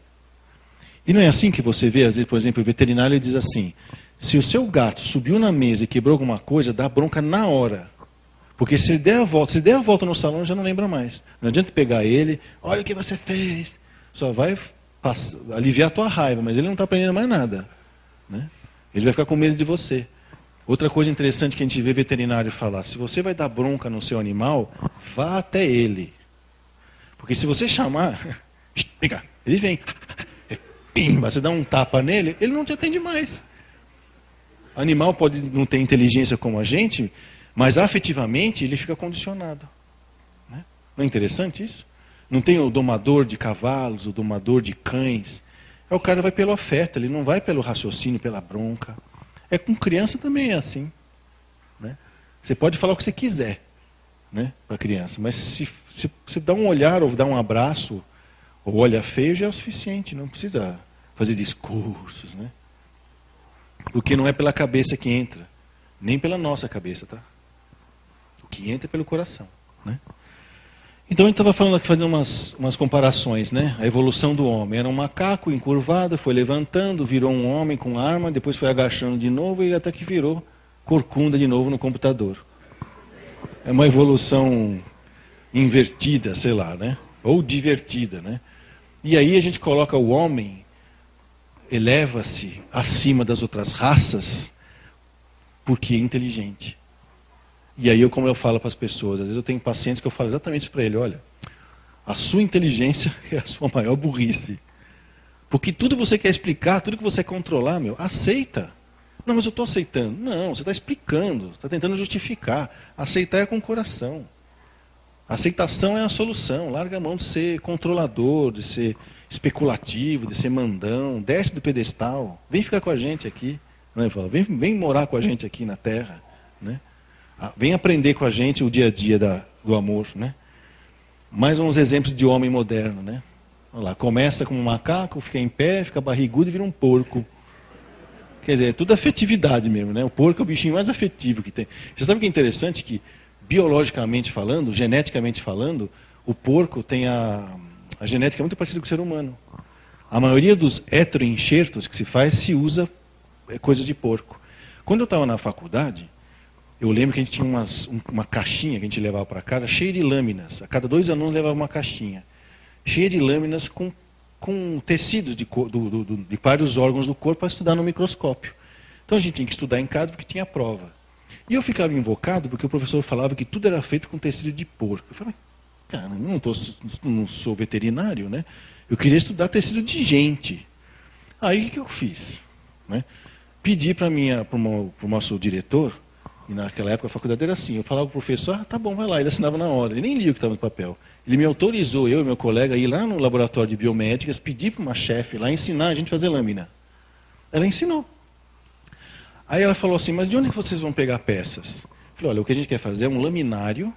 E não é assim que você vê, às vezes, por exemplo, o veterinário ele diz assim, se o seu gato subiu na mesa e quebrou alguma coisa, dá bronca na hora. Porque se ele der a volta no salão, já não lembra mais. Não adianta pegar ele, olha o que você fez. Só vai aliviar a tua raiva, mas ele não está aprendendo mais nada. Né? Ele vai ficar com medo de você. Outra coisa interessante que a gente vê veterinário falar, se você vai dar bronca no seu animal, vá até ele. Porque se você chamar, vem cá, ele vem, pimba, você dá um tapa nele, ele não te atende mais. O animal pode não ter inteligência como a gente, mas afetivamente ele fica condicionado. Né? Não é interessante isso? Não tem o domador de cavalos, o domador de cães. O cara vai pelo afeto, ele não vai pelo raciocínio, pela bronca. Com criança também é assim. Né? Você pode falar o que você quiser, né, para a criança, mas se você dá um olhar ou dá um abraço, ou olha feio, já é o suficiente, não precisa fazer discursos. Né? Porque não é pela cabeça que entra, nem pela nossa cabeça, tá? O que entra é pelo coração. Né? Então a gente estava falando aqui, fazendo umas comparações, né? A evolução do homem. Era um macaco encurvado, foi levantando, virou um homem com arma, depois foi agachando de novo e até que virou corcunda de novo no computador. É uma evolução invertida, sei lá, né? Ou divertida, né? E aí a gente coloca o homem, eleva-se acima das outras raças, porque é inteligente. E aí, como eu falo para as pessoas, às vezes eu tenho pacientes que eu falo exatamente isso para ele, olha, a sua inteligência é a sua maior burrice. Porque tudo que você quer explicar, tudo que você quer controlar, aceita. Não, mas eu estou aceitando. Não, você está explicando, está tentando justificar. Aceitar é com o coração. A aceitação é a solução. Larga a mão de ser controlador, de ser especulativo, de ser mandão. Desce do pedestal. Vem ficar com a gente aqui. Né? Vem morar com a gente aqui na Terra. Né? Vem aprender com a gente o dia a dia do amor. Né? Mais uns exemplos de homem moderno. Né? Olha lá, começa como um macaco, fica em pé, fica barrigudo e vira um porco. Quer dizer, é tudo afetividade mesmo, né? O porco é o bichinho mais afetivo que tem. Você sabe o que é interessante? Que, biologicamente falando, geneticamente falando, o porco tem a genética muito parecida com o ser humano. A maioria dos heteroenxertos que se faz se usa coisas de porco. Quando eu estava na faculdade, eu lembro que a gente tinha uma caixinha que a gente levava para casa, cheia de lâminas. A cada 2 alunos levava uma caixinha, cheia de lâminas com tecidos de vários órgãos do corpo para estudar no microscópio. Então a gente tinha que estudar em casa porque tinha prova. E eu ficava invocado porque o professor falava que tudo era feito com tecido de porco. Eu falei, cara, eu não sou veterinário, né? Eu queria estudar tecido de gente. Aí o que eu fiz? Né? Pedi para o nosso diretor, e naquela época a faculdade era assim, eu falava para o professor, tá bom, vai lá, ele assinava na hora, ele nem lia o que estava no papel. Ele me autorizou, eu e meu colega, a ir lá no laboratório de biomédicas, pedir para uma chefe lá ensinar a gente a fazer lâmina. Ela ensinou. Aí ela falou assim, mas de onde que vocês vão pegar peças? Eu falei, olha, o que a gente quer fazer é um laminário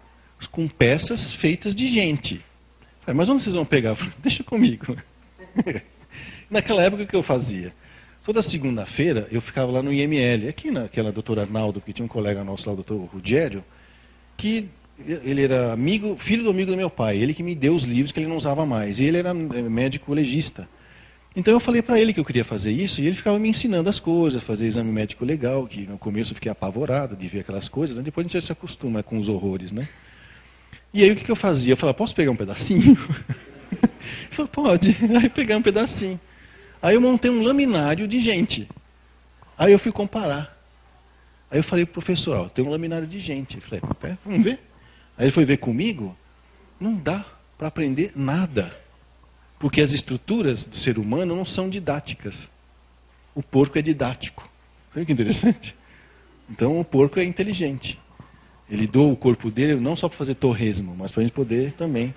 com peças feitas de gente. Eu falei, mas onde vocês vão pegar? Eu falei, deixa comigo. Naquela época, o que eu fazia? Toda segunda-feira, eu ficava lá no IML, aqui naquela doutora Arnaldo, que tinha um colega nosso lá, o doutor Rugério, que ele era filho do amigo do meu pai, ele que me deu os livros que ele não usava mais, e ele era médico legista. Então eu falei para ele que eu queria fazer isso, e ele ficava me ensinando as coisas, fazer exame médico legal, que no começo eu fiquei apavorado de ver aquelas coisas, né? Depois a gente já se acostuma com os horrores, né? E aí o que eu fazia? Eu falava, posso pegar um pedacinho? Ele falou, pode. Aí eu peguei um pedacinho. Aí eu montei um laminário de gente. Aí eu fui comparar. Aí eu falei, professor, ó, tem um laminário de gente. Eu falei, vamos ver? Aí ele foi ver comigo, não dá para aprender nada. Porque as estruturas do ser humano não são didáticas. O porco é didático. Sabe que interessante? Então o porco é inteligente. Ele doa o corpo dele não só para fazer torresmo, mas para a gente poder também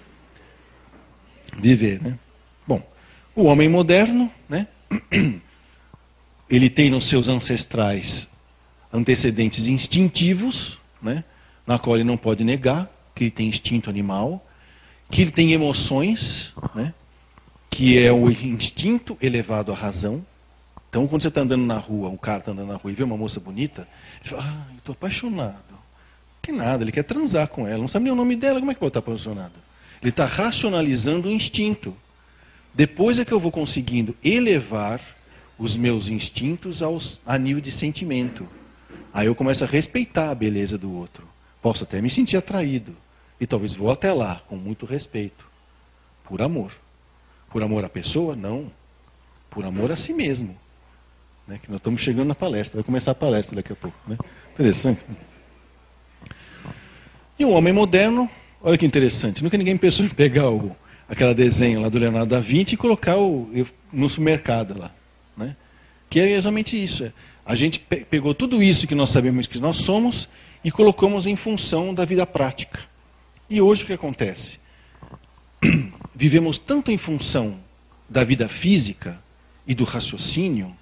viver, né? Bom, o homem moderno, né? Ele tem nos seus ancestrais antecedentes instintivos, né? Na qual ele não pode negar que ele tem instinto animal, que ele tem emoções, né? Que é o instinto elevado à razão. Então, quando você está andando na rua, um cara está andando na rua e vê uma moça bonita, ele fala, eu estou apaixonado. Que nada, ele quer transar com ela, não sabe nem o nome dela, como é que pode estar apaixonado? Ele está racionalizando o instinto. Depois é que eu vou conseguindo elevar os meus instintos a nível de sentimento. Aí eu começo a respeitar a beleza do outro. Posso até me sentir atraído. E talvez vou até lá, com muito respeito. Por amor. Por amor à pessoa? Não. Por amor a si mesmo. Né? Que nós estamos chegando na palestra. Vai começar a palestra daqui a pouco. Né? Interessante. E o homem moderno, olha que interessante. Nunca ninguém pensou em pegar aquele desenho lá do Leonardo da Vinci e colocar no supermercado lá. Né? Que é exatamente isso. A gente pegou tudo isso que nós sabemos que nós somos e colocamos em função da vida prática. E hoje o que acontece? Vivemos tanto em função da vida física e do raciocínio,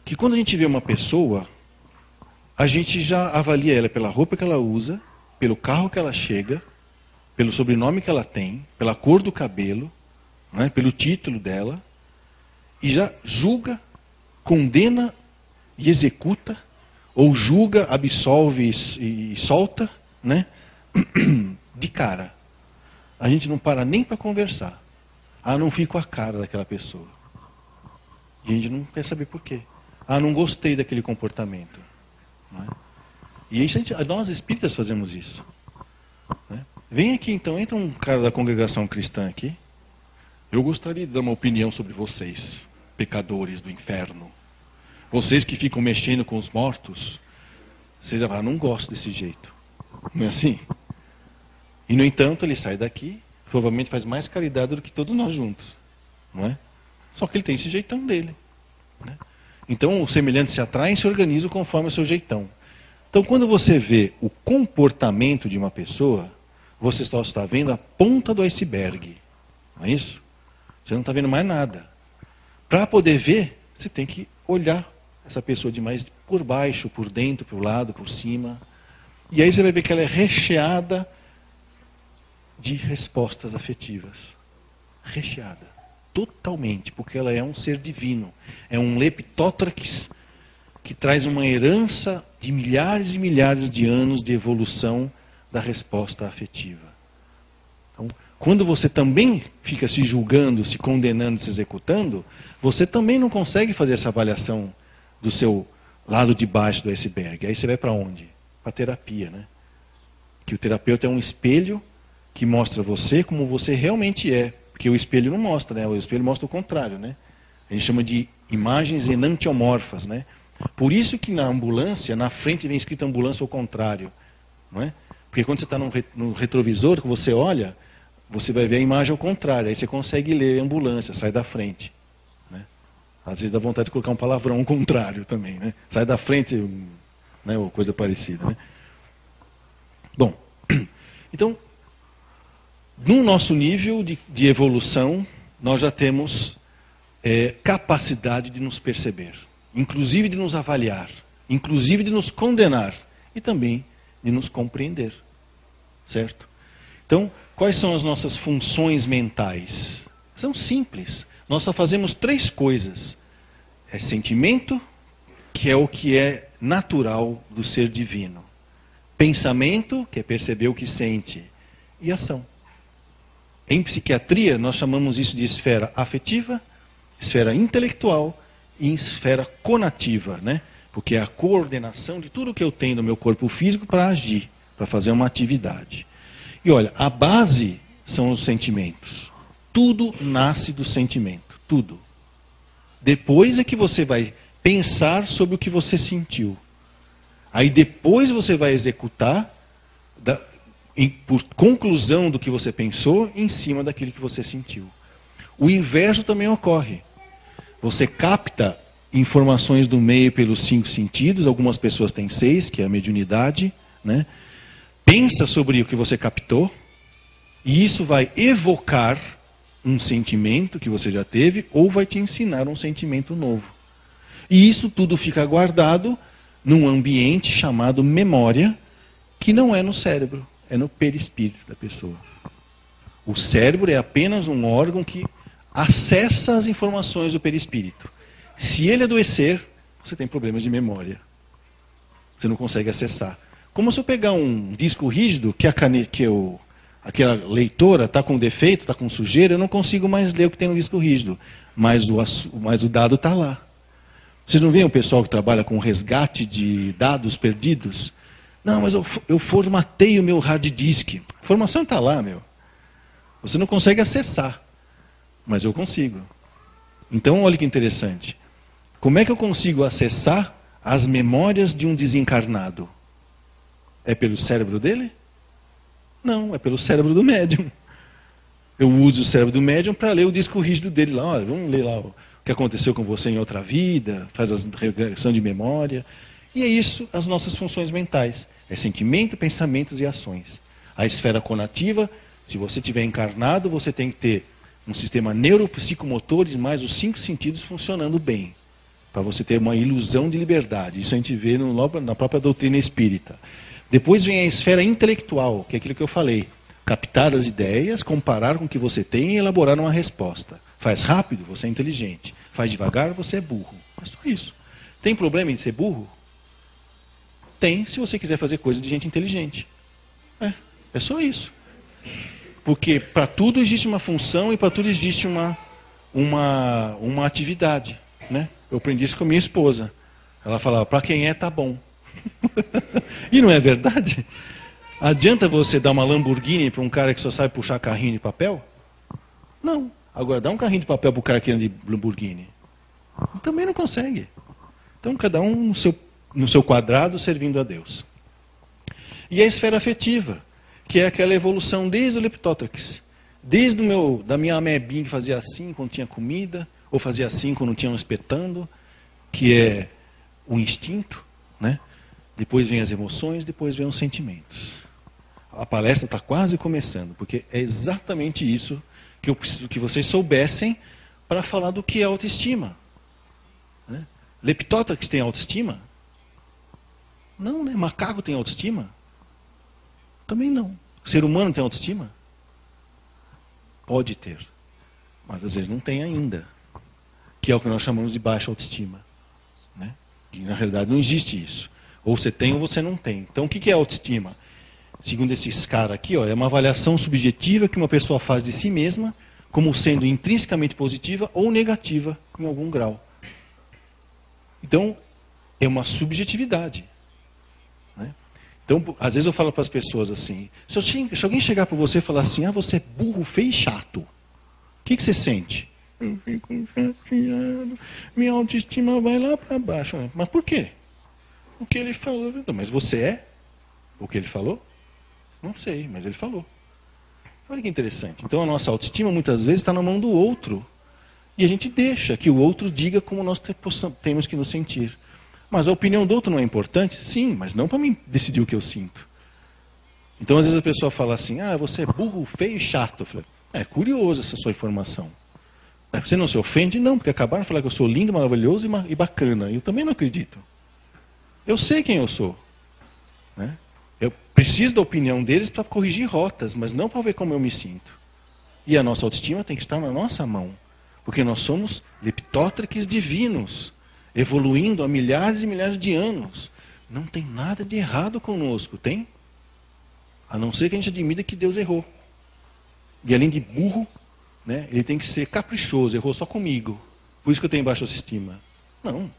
que quando a gente vê uma pessoa, a gente já avalia ela pela roupa que ela usa, pelo carro que ela chega, pelo sobrenome que ela tem, pela cor do cabelo, né, pelo título dela, e já julga, condena e executa, ou julga, absolve e solta, né, de cara. A gente não para nem para conversar. Não fico a cara daquela pessoa. E a gente não quer saber por quê. Não gostei daquele comportamento. Não é? E nós espíritas fazemos isso. Né? Vem aqui então, entra um cara da congregação cristã aqui. Eu gostaria de dar uma opinião sobre vocês, pecadores do inferno. Vocês que ficam mexendo com os mortos. Vocês já falam, não gosto desse jeito. Não é assim? E, no entanto, ele sai daqui, provavelmente faz mais caridade do que todos nós juntos. Não é? Só que ele tem esse jeitão dele. Né? Então, o semelhante se atrai e se organiza conforme o seu jeitão. Então, quando você vê o comportamento de uma pessoa, você só está vendo a ponta do iceberg. Não é isso? Você não está vendo mais nada. Para poder ver, você tem que olhar essa pessoa de mais por baixo, por dentro, por lado, por cima. E aí você vai ver que ela é recheada de respostas afetivas. Recheada. Totalmente. Porque ela é um ser divino. É um leptótrax que traz uma herança de milhares e milhares de anos de evolução da resposta afetiva. Então, quando você também fica se julgando, se condenando, se executando, você também não consegue fazer essa avaliação do seu lado de baixo do iceberg. Aí você vai para onde? Para a terapia, né? Que o terapeuta é um espelho que mostra você como você realmente é. Porque o espelho não mostra, né? O espelho mostra o contrário, né? A gente chama de imagens enantiomorfas, né? Por isso que na ambulância, na frente vem escrito ambulância ao contrário. Não é? Porque quando você está no retrovisor, que você olha, você vai ver a imagem ao contrário. Aí você consegue ler ambulância, sai da frente. Né? Às vezes dá vontade de colocar um palavrão ao contrário também. Né? Sai da frente, né? Ou coisa parecida. Né? Bom, então, no nosso nível de evolução, nós já temos capacidade de nos perceber. Inclusive de nos avaliar, inclusive de nos condenar e também de nos compreender, certo? Então, quais são as nossas funções mentais? São simples. Nós só fazemos 3 coisas. É sentimento, que é o que é natural do ser divino. Pensamento, que é perceber o que sente. E ação. Em psiquiatria, nós chamamos isso de esfera afetiva, esfera intelectual e esfera conativa, né? Porque é a coordenação de tudo que eu tenho no meu corpo físico para agir, para fazer uma atividade. E olha, a base são os sentimentos. Tudo nasce do sentimento, tudo. Depois é que você vai pensar sobre o que você sentiu. Aí depois você vai executar, por conclusão do que você pensou, em cima daquilo que você sentiu. O inverso também ocorre. Você capta informações do meio pelos 5 sentidos, algumas pessoas têm 6, que é a mediunidade, né? Pensa sobre o que você captou, e isso vai evocar um sentimento que você já teve, ou vai te ensinar um sentimento novo. E isso tudo fica guardado num ambiente chamado memória, que não é no cérebro, é no perispírito da pessoa. O cérebro é apenas um órgão que acessa as informações do perispírito. Se ele adoecer, você tem problemas de memória. Você não consegue acessar. Como se eu pegar um disco rígido, que aquela leitora está com defeito, está com sujeira, eu não consigo mais ler o que tem no disco rígido. Mas o dado está lá. Vocês não veem o pessoal que trabalha com resgate de dados perdidos? Não, mas eu formatei o meu hard disk. A informação está lá, meu. Você não consegue acessar. Mas eu consigo. Então, olha que interessante. Como é que eu consigo acessar as memórias de um desencarnado? É pelo cérebro dele? Não, é pelo cérebro do médium. Eu uso o cérebro do médium para ler o disco rígido dele lá. Olha, vamos ler lá o que aconteceu com você em outra vida, faz a regressão de memória. E é isso as nossas funções mentais. É sentimento, pensamentos e ações. A esfera conativa, se você estiver encarnado, você tem que ter um sistema neuropsicomotor e mais os 5 sentidos funcionando bem. Para você ter uma ilusão de liberdade. Isso a gente vê na própria doutrina espírita. Depois vem a esfera intelectual, que é aquilo que eu falei. Captar as ideias, comparar com o que você tem e elaborar uma resposta. Faz rápido, você é inteligente. Faz devagar, você é burro. É só isso. Tem problema em ser burro? Tem, se você quiser fazer coisa de gente inteligente. É só isso. Porque para tudo existe uma função e para tudo existe uma atividade. Né? Eu aprendi isso com a minha esposa. Ela falava, para quem é, tá bom. E não é verdade? Adianta você dar uma Lamborghini para um cara que só sabe puxar carrinho de papel? Não. Agora, dá um carrinho de papel para o cara que anda de Lamborghini. Também não consegue. Então, cada um no seu quadrado servindo a Deus. E a esfera afetiva, que é aquela evolução desde o leptótex, desde da minha amebinha que fazia assim quando tinha comida, ou fazia assim quando tinham espetando, que é o instinto, né? Depois vem as emoções, depois vem os sentimentos. A palestra está quase começando, porque é exatamente isso que eu preciso que vocês soubessem para falar do que é autoestima. Né? Leptótex tem autoestima? Não, né? Macaco tem autoestima? Também não. O ser humano tem autoestima? Pode ter, mas às vezes não tem ainda. Que é o que nós chamamos de baixa autoestima. Né? E na realidade não existe isso. Ou você tem ou você não tem. Então o que é autoestima? Segundo esses caras aqui, ó, é uma avaliação subjetiva que uma pessoa faz de si mesma como sendo intrinsecamente positiva ou negativa em algum grau. Então, é uma subjetividade. Né? Então, às vezes eu falo para as pessoas assim, se alguém chegar para você e falar assim, você é burro, feio e chato, o que você sente? Eu fico chateado, minha autoestima vai lá para baixo. Mas por quê? O que ele falou. Mas você é o que ele falou? Não sei, mas ele falou. Olha que interessante. Então a nossa autoestima muitas vezes está na mão do outro. E a gente deixa que o outro diga como nós temos que nos sentir. Mas a opinião do outro não é importante? Sim, mas não para mim decidir o que eu sinto. Então às vezes a pessoa fala assim, você é burro, feio e chato. Eu falo, é curioso essa sua informação. Você não se ofende? Não, porque acabaram de falar que eu sou lindo, maravilhoso e bacana. Eu também não acredito. Eu sei quem eu sou. Né? Eu preciso da opinião deles para corrigir rotas, mas não para ver como eu me sinto. E a nossa autoestima tem que estar na nossa mão. Porque nós somos leptótex divinos, evoluindo há milhares e milhares de anos. Não tem nada de errado conosco, tem? A não ser que a gente admita que Deus errou. E além de burro, né, ele tem que ser caprichoso, errou só comigo. Por isso que eu tenho baixa autoestima. Não.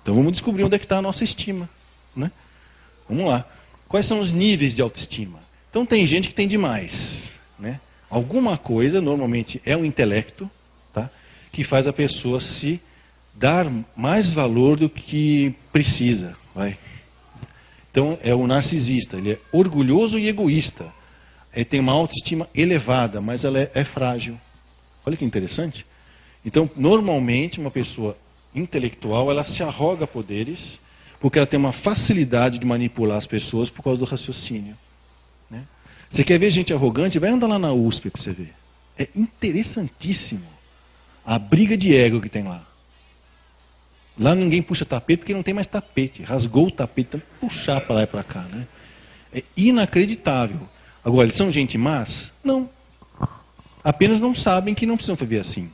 Então vamos descobrir onde é que está a nossa estima. Né? Vamos lá. Quais são os níveis de autoestima? Então tem gente que tem demais. Né? Alguma coisa, normalmente é o intelecto, tá? Que faz a pessoa se dar mais valor do que precisa. Vai. Então é o narcisista, ele é orgulhoso e egoísta. Ele tem uma autoestima elevada, mas ela é frágil. Olha que interessante. Então, normalmente, uma pessoa intelectual, ela se arroga poderes, porque ela tem uma facilidade de manipular as pessoas por causa do raciocínio. Né? Você quer ver gente arrogante? Vai andar lá na USP para você ver. É interessantíssimo a briga de ego que tem lá. Lá ninguém puxa tapete porque não tem mais tapete. Rasgou o tapete, então puxar para lá e para cá. Né? É inacreditável. Agora, eles são gente más? Não. Apenas não sabem que não precisam viver assim.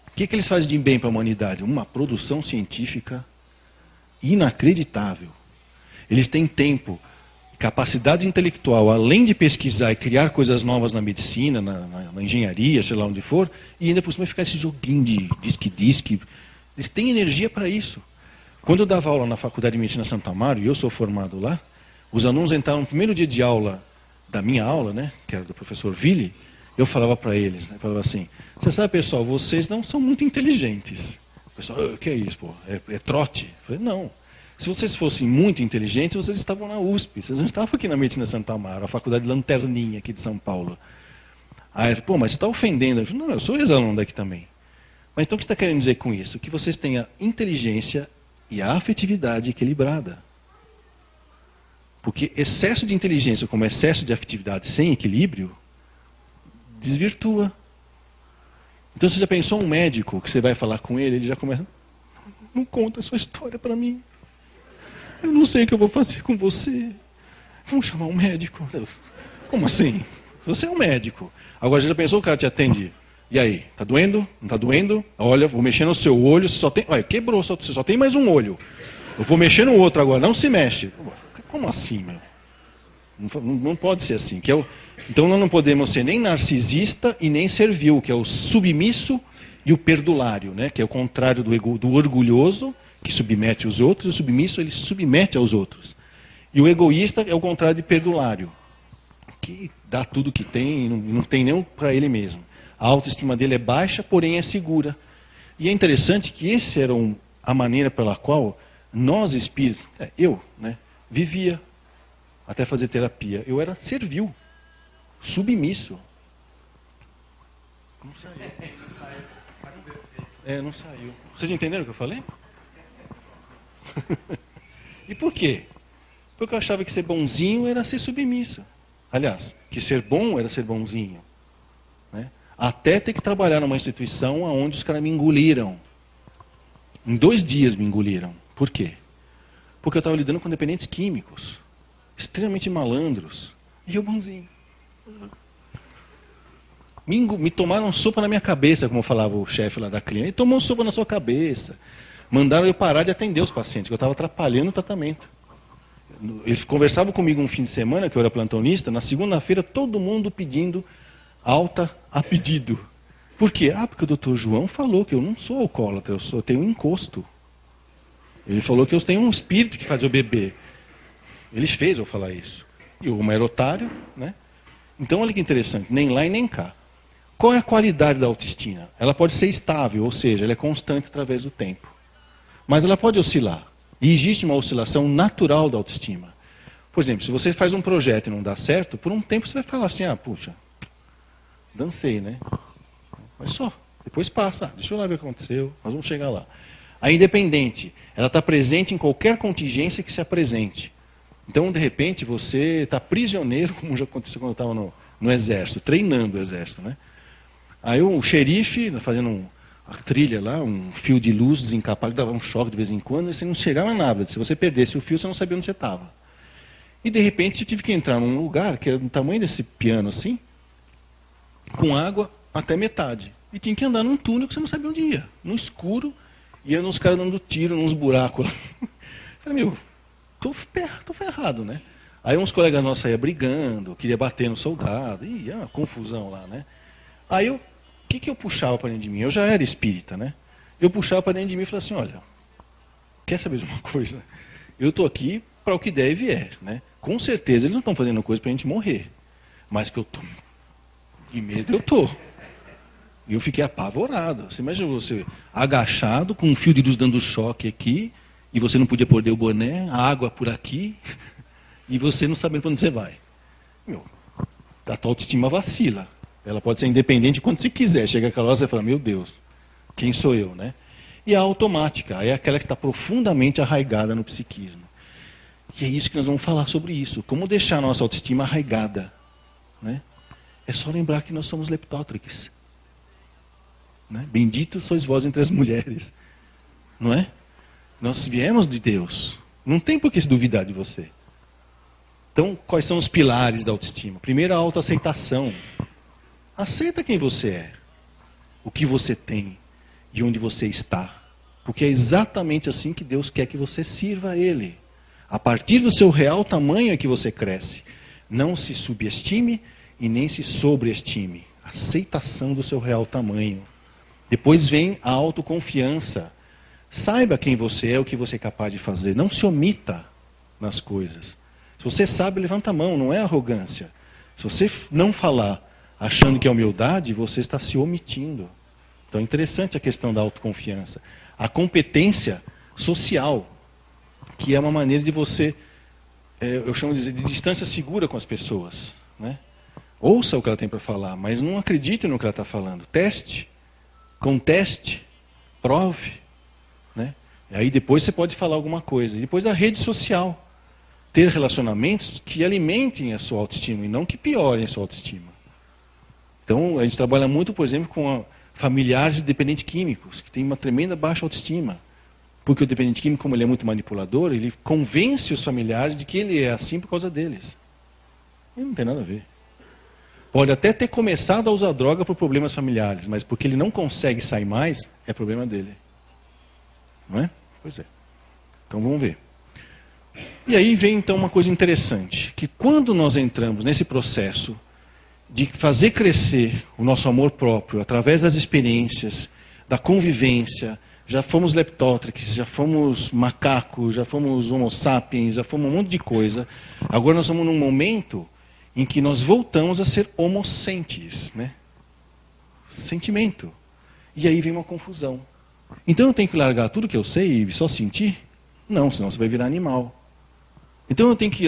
O que eles fazem de bem para a humanidade? Uma produção científica inacreditável. Eles têm tempo, capacidade intelectual, além de pesquisar e criar coisas novas na medicina, na engenharia, sei lá onde for, e ainda por cima ficar esse joguinho de disque. Eles têm energia para isso. Quando eu dava aula na Faculdade de Medicina Santo Amaro, e eu sou formado lá, os alunos entraram no primeiro dia de aula, da minha aula, né, que era do professor Ville, eu falava para eles, né, falava assim, você sabe pessoal, vocês não são muito inteligentes. O pessoal, o que é isso, pô? É trote? Eu falei, não. Se vocês fossem muito inteligentes, vocês estavam na USP. Vocês não estavam aqui na Medicina Santo Amaro, a faculdade Lanterninha aqui de São Paulo. Aí, pô, mas você está ofendendo. Eu falei, não, eu sou ex-aluno daqui também. Mas então o que você está querendo dizer com isso? Que vocês têm a inteligência e a afetividade equilibrada. Porque excesso de inteligência como excesso de afetividade sem equilíbrio, desvirtua. Então você já pensou um médico que você vai falar com ele já começa, não conta a sua história para mim. Eu não sei o que eu vou fazer com você. Vamos chamar um médico. Como assim? Você é um médico. Agora você já pensou o cara te atende? E aí, tá doendo? Não tá doendo? Olha, vou mexer no seu olho, você só tem. Olha, quebrou, você só tem mais um olho. Eu vou mexer no outro agora, não se mexe. Como assim, meu? Não pode ser assim. Então nós não podemos ser nem narcisista e nem servil, que é o submisso e o perdulário, né? Que é o contrário do orgulhoso, que submete os outros, o submisso ele submete aos outros. E o egoísta é o contrário de perdulário, que dá tudo que tem e não tem nem para ele mesmo. A autoestima dele é baixa, porém é segura. E é interessante que essa era a maneira pela qual nós espíritos, eu, né, vivia. até fazer terapia. Eu era servil, submisso. Não saiu. Não saiu. Vocês entenderam o que eu falei? E por quê? Porque eu achava que ser bonzinho era ser submisso. Aliás, que ser bom era ser bonzinho. Né? Até ter que trabalhar numa instituição onde os caras me engoliram. Em 2 dias me engoliram. Por quê? Porque eu estava lidando com dependentes químicos, extremamente malandros, e eu bonzinho. Me tomaram sopa na minha cabeça, como falava o chefe lá da clínica. Ele tomou sopa na sua cabeça. Mandaram eu parar de atender os pacientes, que eu estava atrapalhando o tratamento. Eles conversavam comigo um fim de semana, que eu era plantonista, na segunda-feira todo mundo pedindo alta a pedido. Por quê? Porque o doutor João falou que eu não sou alcoólatra, eu tenho um encosto. Ele falou que eu tenho um espírito que faz eu beber. Ele fez eu falar isso. E o Romero otário, né? Então olha que interessante, nem lá e nem cá. Qual é a qualidade da autoestima? Ela pode ser estável, ou seja, ela é constante através do tempo. Mas ela pode oscilar. E existe uma oscilação natural da autoestima. Por exemplo, se você faz um projeto e não dá certo, por um tempo você vai falar assim, puxa, dancei, né? Mas só, depois passa, deixa eu lá ver o que aconteceu, nós vamos chegar lá. A independente, ela está presente em qualquer contingência que se apresente. Então, de repente, você está prisioneiro, como já aconteceu quando eu estava no exército, treinando o exército, né? Aí o xerife, fazendo a trilha lá, um fio de luz desencapado, dava um choque de vez em quando, e você não chegava a nada. Se você perdesse o fio, você não sabia onde você estava. E de repente eu tive que entrar num lugar que era do tamanho desse piano assim, com água até metade. E tinha que andar num túnel que você não sabia onde ia. No escuro, ia nos caras dando tiro, nos buracos lá. Falei, tô ferrado, né? Aí uns colegas nossos saíam brigando, queria bater no soldado, e uma confusão lá, né? Aí o que eu puxava para dentro de mim? Eu já era espírita, né? Eu puxava para dentro de mim e falava assim, olha, quer saber de uma coisa? Eu estou aqui para o que der e vier, né? Com certeza eles não estão fazendo coisa para a gente morrer. Mas que eu estou de medo, eu estou. E eu fiquei apavorado. Você imagina você agachado, com um fio de luz dando choque aqui, e você não podia perder o boné, a água por aqui, e você não sabendo para onde você vai. A tua autoestima vacila. Ela pode ser independente quando você quiser. Chega aquela hora e você fala, meu Deus, quem sou eu, né? E a automática é aquela que está profundamente arraigada no psiquismo. E é isso que nós vamos falar sobre isso. Como deixar a nossa autoestima arraigada. Né? É só lembrar que nós somos leptótrix. Né? Benditos sois vós entre as mulheres. Não é? Nós viemos de Deus. Não tem por que se duvidar de você. Então, quais são os pilares da autoestima? Primeiro, a autoaceitação. Aceita quem você é, o que você tem e onde você está. Porque é exatamente assim que Deus quer que você sirva a Ele. A partir do seu real tamanho é que você cresce. Não se subestime e nem se sobreestime. Aceitação do seu real tamanho. Depois vem a autoconfiança. Saiba quem você é, o que você é capaz de fazer. Não se omita nas coisas. Se você sabe, levanta a mão, não é arrogância. Se você não falar achando que é humildade, você está se omitindo. Então é interessante a questão da autoconfiança. A competência social, que é uma maneira de você, eu chamo de distância segura com as pessoas. Né? Ouça o que ela tem para falar, mas não acredite no que ela está falando. Teste, conteste, prove. Né? E aí depois você pode falar alguma coisa. E depois a rede social. Ter relacionamentos que alimentem a sua autoestima e não que piorem a sua autoestima. Então, a gente trabalha muito, por exemplo, com familiares de dependentes químicos, que têm uma tremenda baixa autoestima. Porque o dependente químico, como ele é muito manipulador, ele convence os familiares de que ele é assim por causa deles. E não tem nada a ver. Pode até ter começado a usar droga por problemas familiares, mas porque ele não consegue sair mais, é problema dele. Não é? Pois é. Então, vamos ver. E aí vem, então, uma coisa interessante, que quando nós entramos nesse processo de fazer crescer o nosso amor próprio através das experiências, da convivência, já fomos leptótrix, já fomos macacos, já fomos homo sapiens, já fomos um monte de coisa. Agora nós estamos num momento em que nós voltamos a ser homosentes, né? Sentimento. E aí vem uma confusão. Então eu tenho que largar tudo que eu sei e só sentir? Não, senão você vai virar animal. Então eu tenho que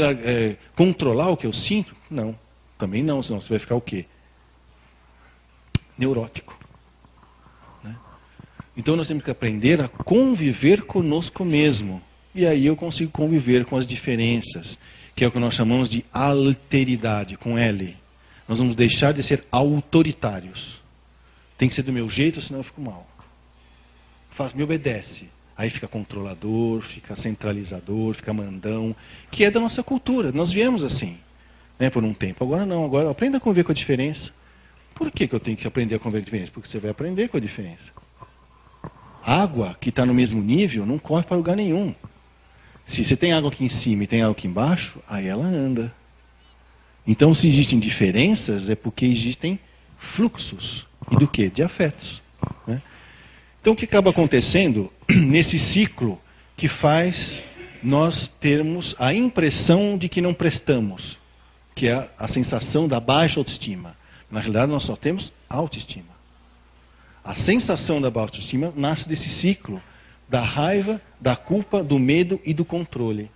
controlar o que eu sinto? Não, também não, senão você vai ficar o quê? Neurótico. Né? Então nós temos que aprender a conviver conosco mesmo. E aí eu consigo conviver com as diferenças, que é o que nós chamamos de alteridade, com L. Nós vamos deixar de ser autoritários. Tem que ser do meu jeito, senão eu fico mal. Me obedece. Aí fica controlador, fica centralizador, fica mandão, que é da nossa cultura. Nós viemos assim, né, por um tempo. Agora não, agora aprenda a conviver com a diferença. Por que eu tenho que aprender a conviver com a diferença? Porque você vai aprender com a diferença. Água que está no mesmo nível não corre para lugar nenhum. Se você tem água aqui em cima e tem água aqui embaixo, aí ela anda. Então, se existem diferenças, é porque existem fluxos. E do quê? De afetos. Né? Então, o que acaba acontecendo nesse ciclo que faz nós termos a impressão de que não prestamos, que é a sensação da baixa autoestima. Na realidade, nós só temos autoestima. A sensação da baixa autoestima nasce desse ciclo da raiva, da culpa, do medo e do controle.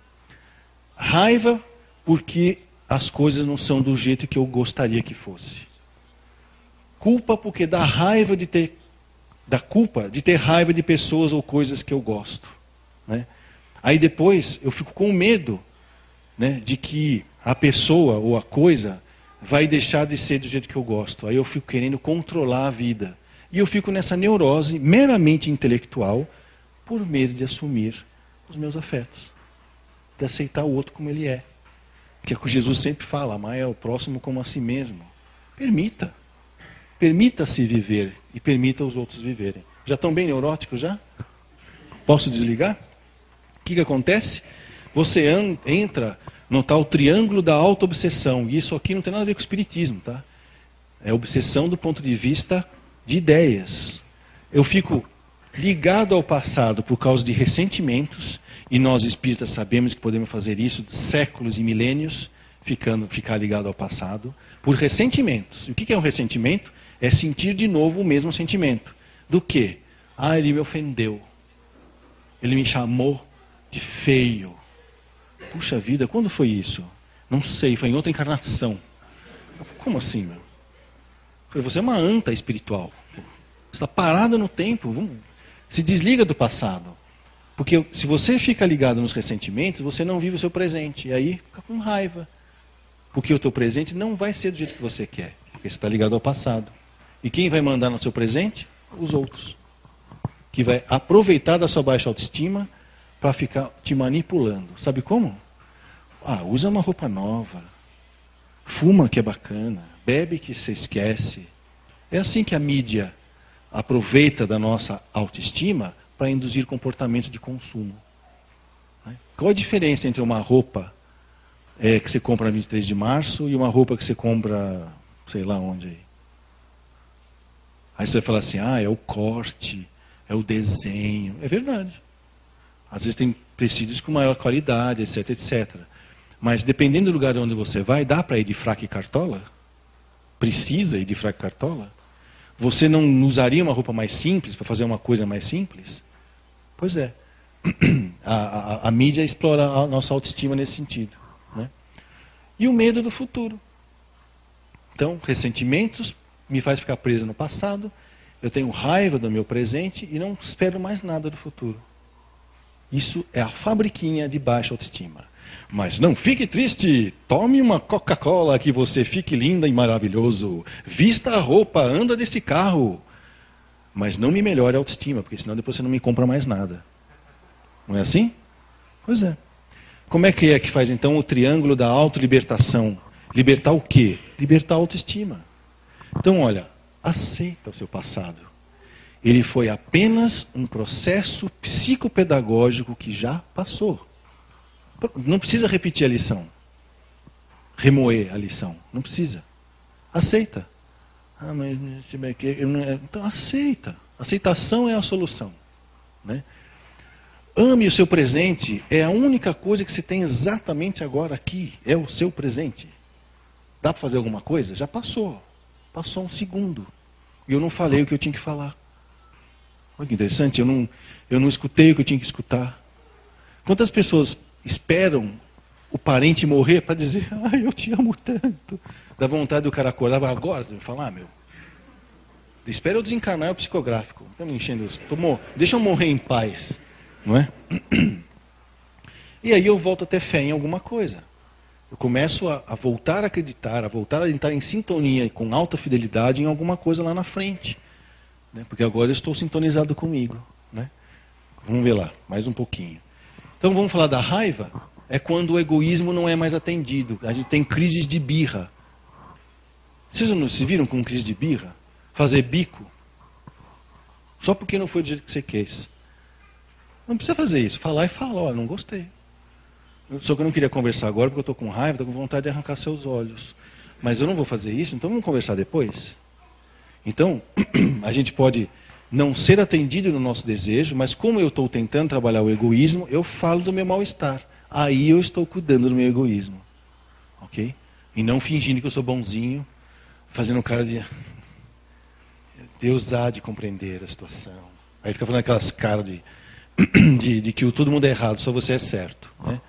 Raiva porque as coisas não são do jeito que eu gostaria que fosse. Culpa porque dá raiva de ter raiva de pessoas ou coisas que eu gosto. Né? Aí depois eu fico com medo, né, de que a pessoa ou a coisa vai deixar de ser do jeito que eu gosto. Aí eu fico querendo controlar a vida. E eu fico nessa neurose meramente intelectual por medo de assumir os meus afetos. De aceitar o outro como ele é. Que é o que Jesus sempre fala, amar é o próximo como a si mesmo. Permita. Permita-se viver e permita os outros viverem. Já estão bem neuróticos já? Posso desligar? O que acontece? Você entra no tal triângulo da auto-obsessão. E isso aqui não tem nada a ver com o espiritismo, tá? É obsessão do ponto de vista de ideias. Eu fico ligado ao passado por causa de ressentimentos, e nós espíritas sabemos que podemos fazer isso séculos e milênios, ficar ligado ao passado, por ressentimentos. E o que é um ressentimento? É sentir de novo o mesmo sentimento. Do quê? Ah, ele me ofendeu. Ele me chamou de feio. Puxa vida, quando foi isso? Não sei, foi em outra encarnação. Como assim, meu? Falei, você é uma anta espiritual. Você está parado no tempo. Se desliga do passado. Porque se você fica ligado nos ressentimentos, você não vive o seu presente. E aí fica com raiva. Porque o teu presente não vai ser do jeito que você quer. Porque você está ligado ao passado. E quem vai mandar no seu presente? Os outros. Que vai aproveitar da sua baixa autoestima para ficar te manipulando. Sabe como? Ah, usa uma roupa nova. Fuma que é bacana. Bebe que você esquece. É assim que a mídia aproveita da nossa autoestima para induzir comportamentos de consumo. Qual a diferença entre uma roupa que você compra na 23 de março e uma roupa que você compra, sei lá onde aí? Aí você vai falar assim, é o corte, é o desenho. É verdade. Às vezes tem tecidos com maior qualidade, etc, etc. Mas dependendo do lugar onde você vai, dá para ir de fraque e cartola? Precisa ir de fraque e cartola? Você não usaria uma roupa mais simples para fazer uma coisa mais simples? Pois é. A mídia explora a nossa autoestima nesse sentido. Né? E o medo do futuro. Então, ressentimentos me faz ficar preso no passado, eu tenho raiva do meu presente e não espero mais nada do futuro. Isso é a fabriquinha de baixa autoestima. Mas não fique triste, tome uma Coca-Cola que você fique linda e maravilhoso, vista a roupa, anda desse carro. Mas não me melhore a autoestima, porque senão depois você não me compra mais nada. Não é assim? Pois é. Como é que faz então o triângulo da autolibertação? Libertar o quê? Libertar a autoestima. Então, olha, aceita o seu passado. Ele foi apenas um processo psicopedagógico que já passou. Não precisa repetir a lição. Remoer a lição. Não precisa. Aceita. Mas então aceita. Aceitação é a solução. Né? Ame o seu presente. É a única coisa que você tem exatamente agora aqui. É o seu presente. Dá para fazer alguma coisa? Já passou. Passou um segundo. E eu não falei o que eu tinha que falar. Olha que interessante. Eu não escutei o que eu tinha que escutar. Quantas pessoas esperam o parente morrer para dizer, ai, eu te amo tanto. Dá vontade do cara acordar, agora você vai falar, meu. Espera eu desencarnar, é o psicográfico. Tá me enchendo isso. Deixa eu morrer em paz. Não é? E aí eu volto a ter fé em alguma coisa. Eu começo a voltar a acreditar, a voltar a entrar em sintonia com alta fidelidade em alguma coisa lá na frente. Né? Porque agora eu estou sintonizado comigo. Né? Vamos ver lá, mais um pouquinho. Então vamos falar da raiva. É quando o egoísmo não é mais atendido. A gente tem crises de birra. Vocês não se viram com crise de birra? Fazer bico? Só porque não foi do jeito que você quis. Não precisa fazer isso. Falar e falar, ó, não gostei. Só que eu não queria conversar agora porque eu estou com raiva, estou com vontade de arrancar seus olhos. Mas eu não vou fazer isso, então vamos conversar depois? Então, a gente pode não ser atendido no nosso desejo, mas como eu estou tentando trabalhar o egoísmo, eu falo do meu mal-estar. Aí eu estou cuidando do meu egoísmo. Ok? E não fingindo que eu sou bonzinho, fazendo cara de... Deus há de compreender a situação. Aí fica falando aquelas caras de que todo mundo é errado, só você é certo. Né?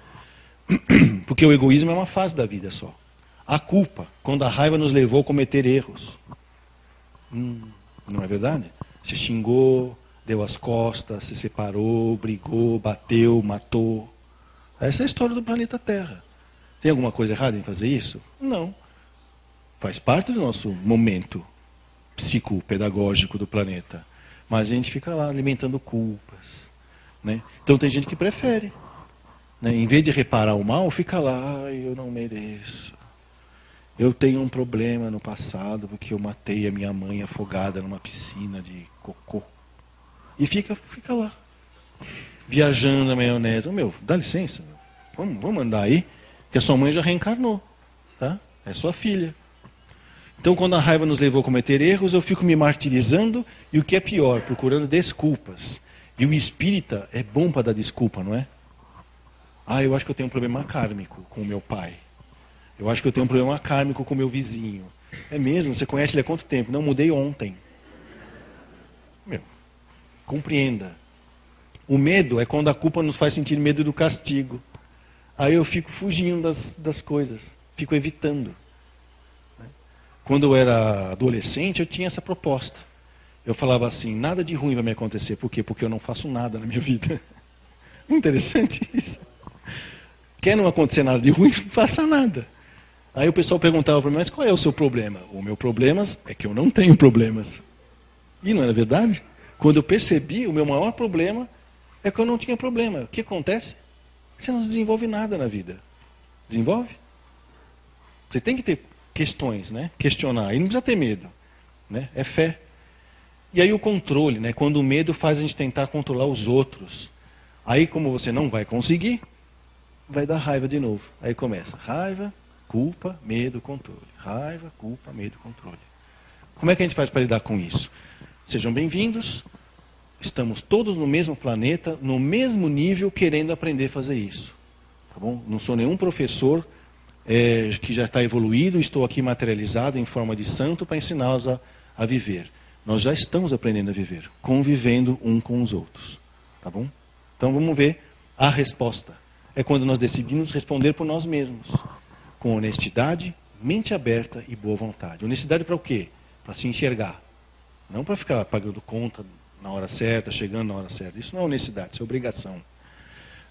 Porque o egoísmo é uma fase da vida só. A culpa, quando a raiva nos levou a cometer erros. Não é verdade? Você xingou, deu as costas, se separou, brigou, bateu, matou. Essa é a história do planeta Terra. Tem alguma coisa errada em fazer isso? Não. Faz parte do nosso momento psicopedagógico do planeta. Mas a gente fica lá alimentando culpas. Né? Então tem gente que prefere. Né? Em vez de reparar o mal, fica lá, eu não mereço. Eu tenho um problema no passado porque eu matei a minha mãe afogada numa piscina de cocô. E fica lá, viajando na maionese. Meu, dá licença, vamos andar aí, que a sua mãe já reencarnou. Tá? É sua filha. Então, quando a raiva nos levou a cometer erros, eu fico me martirizando e o que é pior, procurando desculpas. E o espírita é bom para dar desculpa, não é? Ah, eu acho que eu tenho um problema kármico com o meu pai. Eu acho que eu tenho um problema kármico com o meu vizinho. É mesmo? Você conhece ele há quanto tempo? Não, mudei ontem. Meu, compreenda. O medo é quando a culpa nos faz sentir medo do castigo. Aí eu fico fugindo das coisas, fico evitando. Quando eu era adolescente, eu tinha essa proposta. Eu falava assim, nada de ruim vai me acontecer. Por quê? Porque eu não faço nada na minha vida. Interessante isso. Quer não acontecer nada de ruim, não faça nada. Aí o pessoal perguntava para mim, mas qual é o seu problema? O meu problema é que eu não tenho problemas. E não era verdade? Quando eu percebi, o meu maior problema é que eu não tinha problema. O que acontece? Você não desenvolve nada na vida. Desenvolve? Você tem que ter questões, né? Questionar. E não precisa ter medo. Né? É fé. E aí o controle, né? Quando o medo faz a gente tentar controlar os outros. Aí como você não vai conseguir, vai dar raiva de novo. Aí começa raiva, culpa, medo, controle. Raiva, culpa, medo, controle. Como é que a gente faz para lidar com isso? Sejam bem-vindos. Estamos todos no mesmo planeta, no mesmo nível, querendo aprender a fazer isso. Tá bom? Não sou nenhum professor que já está evoluído, estou aqui materializado em forma de santo para ensiná-los a viver. Nós já estamos aprendendo a viver, convivendo um com os outros. Tá bom? Então vamos ver a resposta. É quando nós decidimos responder por nós mesmos. Com honestidade, mente aberta e boa vontade. Honestidade para o quê? Para se enxergar. Não para ficar pagando conta na hora certa, chegando na hora certa. Isso não é honestidade, isso é obrigação.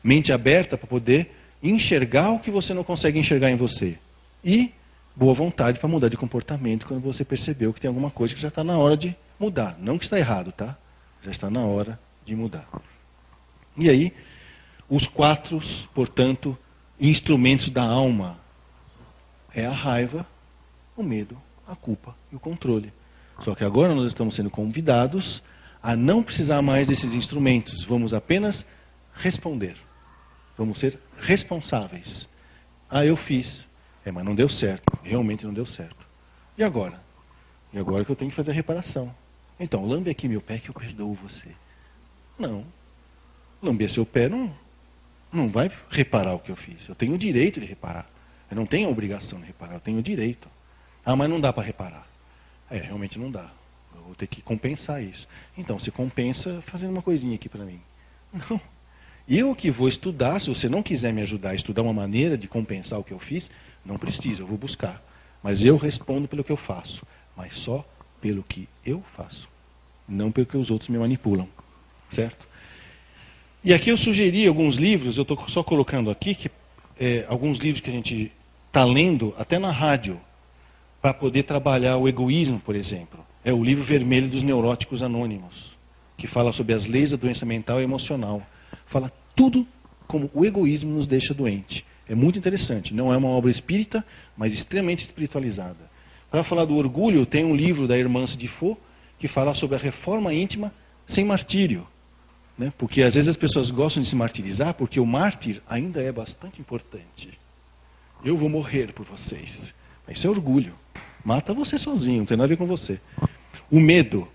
Mente aberta para poder enxergar o que você não consegue enxergar em você. E boa vontade para mudar de comportamento quando você percebeu que tem alguma coisa que já está na hora de mudar. Não que está errado, tá? Já está na hora de mudar. E aí, os 4, portanto, instrumentos da alma é a raiva, o medo, a culpa e o controle. Só que agora nós estamos sendo convidados a não precisar mais desses instrumentos. Vamos apenas responder. Vamos ser responsáveis. Ah, eu fiz. Mas não deu certo. Realmente não deu certo. E agora? E agora que eu tenho que fazer a reparação. Então, lambe aqui meu pé que eu perdoo você. Não. Lamber seu pé não vai reparar o que eu fiz. Eu tenho o direito de reparar. Eu não tenho a obrigação de reparar, eu tenho o direito. Ah, mas não dá para reparar. Realmente não dá. Eu vou ter que compensar isso. Então, você compensa fazendo uma coisinha aqui para mim. Não. Eu que vou estudar, se você não quiser me ajudar a estudar uma maneira de compensar o que eu fiz, não precisa, eu vou buscar. Mas eu respondo pelo que eu faço, mas só pelo que eu faço, não pelo que os outros me manipulam, certo? E aqui eu sugeri alguns livros, eu estou só colocando aqui, alguns livros que a gente está lendo, até na rádio, para poder trabalhar o egoísmo, por exemplo. É o livro vermelho dos Neuróticos Anônimos, que fala sobre as leis da doença mental e emocional. Fala tudo como o egoísmo nos deixa doente. É muito interessante. Não é uma obra espírita, mas extremamente espiritualizada. Para falar do orgulho, tem um livro da Hermance de Faux, que fala sobre a reforma íntima sem martírio. Né? Porque às vezes as pessoas gostam de se martirizar, porque o mártir ainda é bastante importante. Eu vou morrer por vocês. Isso é orgulho. Mata você sozinho, não tem nada a ver com você. O medo,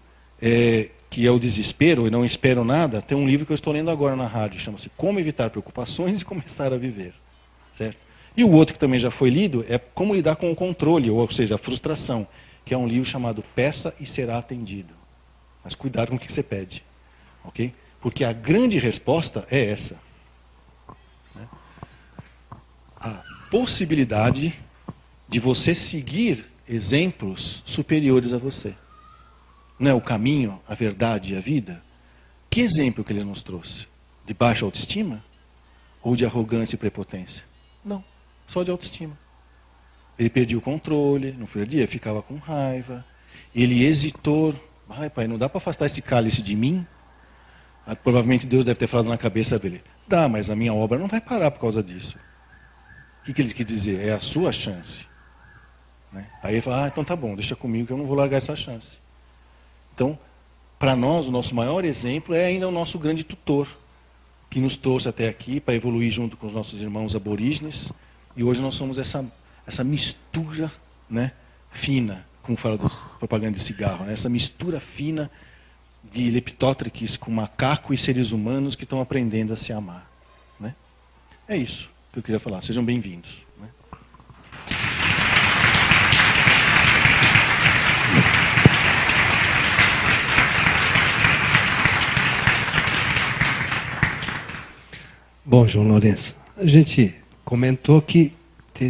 que é o desespero, e não espero nada, tem um livro que eu estou lendo agora na rádio, chama-se Como Evitar Preocupações e Começar a Viver. Certo? E o outro que também já foi lido é Como Lidar com o Controle, ou seja, a Frustração, que é um livro chamado Peça e Será Atendido. Mas cuidado com o que você pede. Ok? Porque a grande resposta é essa. Né? A possibilidade de você seguir exemplos superiores a você. Não é o caminho, a verdade e a vida? Que exemplo que ele nos trouxe? De baixa autoestima? Ou de arrogância e prepotência? Não, só de autoestima. Ele perdia o controle, não perdia, ficava com raiva. Ele hesitou. Ai, pai, não dá para afastar esse cálice de mim? Provavelmente Deus deve ter falado na cabeça dele. Dá, mas a minha obra não vai parar por causa disso. O que ele quis dizer? É a sua chance. Né? Aí ele fala, então tá bom, deixa comigo que eu não vou largar essa chance. Então, para nós, o nosso maior exemplo é ainda o nosso grande tutor, que nos trouxe até aqui para evoluir junto com os nossos irmãos aborígenes. E hoje nós somos essa mistura, né, fina, como fala dos propaganda de cigarro, né, essa mistura fina de leptótriques com macaco e seres humanos que estão aprendendo a se amar. Né? É isso que eu queria falar. Sejam bem-vindos. Né? Bom, João Lourenço, a gente comentou que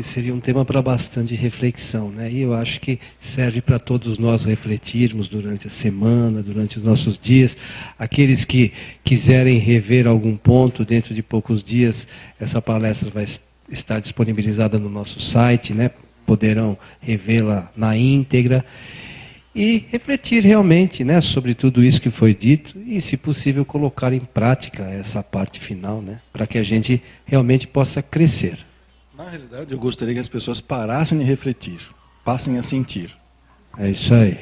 seria um tema para bastante reflexão, né? E eu acho que serve para todos nós refletirmos durante a semana, durante os nossos dias. Aqueles que quiserem rever algum ponto, dentro de poucos dias, essa palestra vai estar disponibilizada no nosso site, né? Poderão revê-la na íntegra. E refletir realmente, né, sobre tudo isso que foi dito e, se possível, colocar em prática essa parte final, né, para que a gente realmente possa crescer. Na realidade, eu gostaria que as pessoas parassem de refletir, passem a sentir. É isso aí.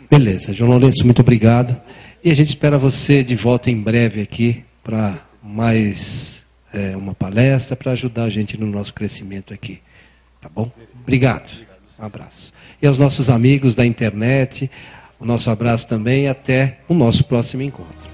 Beleza, João Lourenço, muito obrigado. E a gente espera você de volta em breve aqui para mais uma palestra, para ajudar a gente no nosso crescimento aqui. Tá bom? Obrigado. Um abraço. E aos nossos amigos da internet, o nosso abraço também e até o nosso próximo encontro.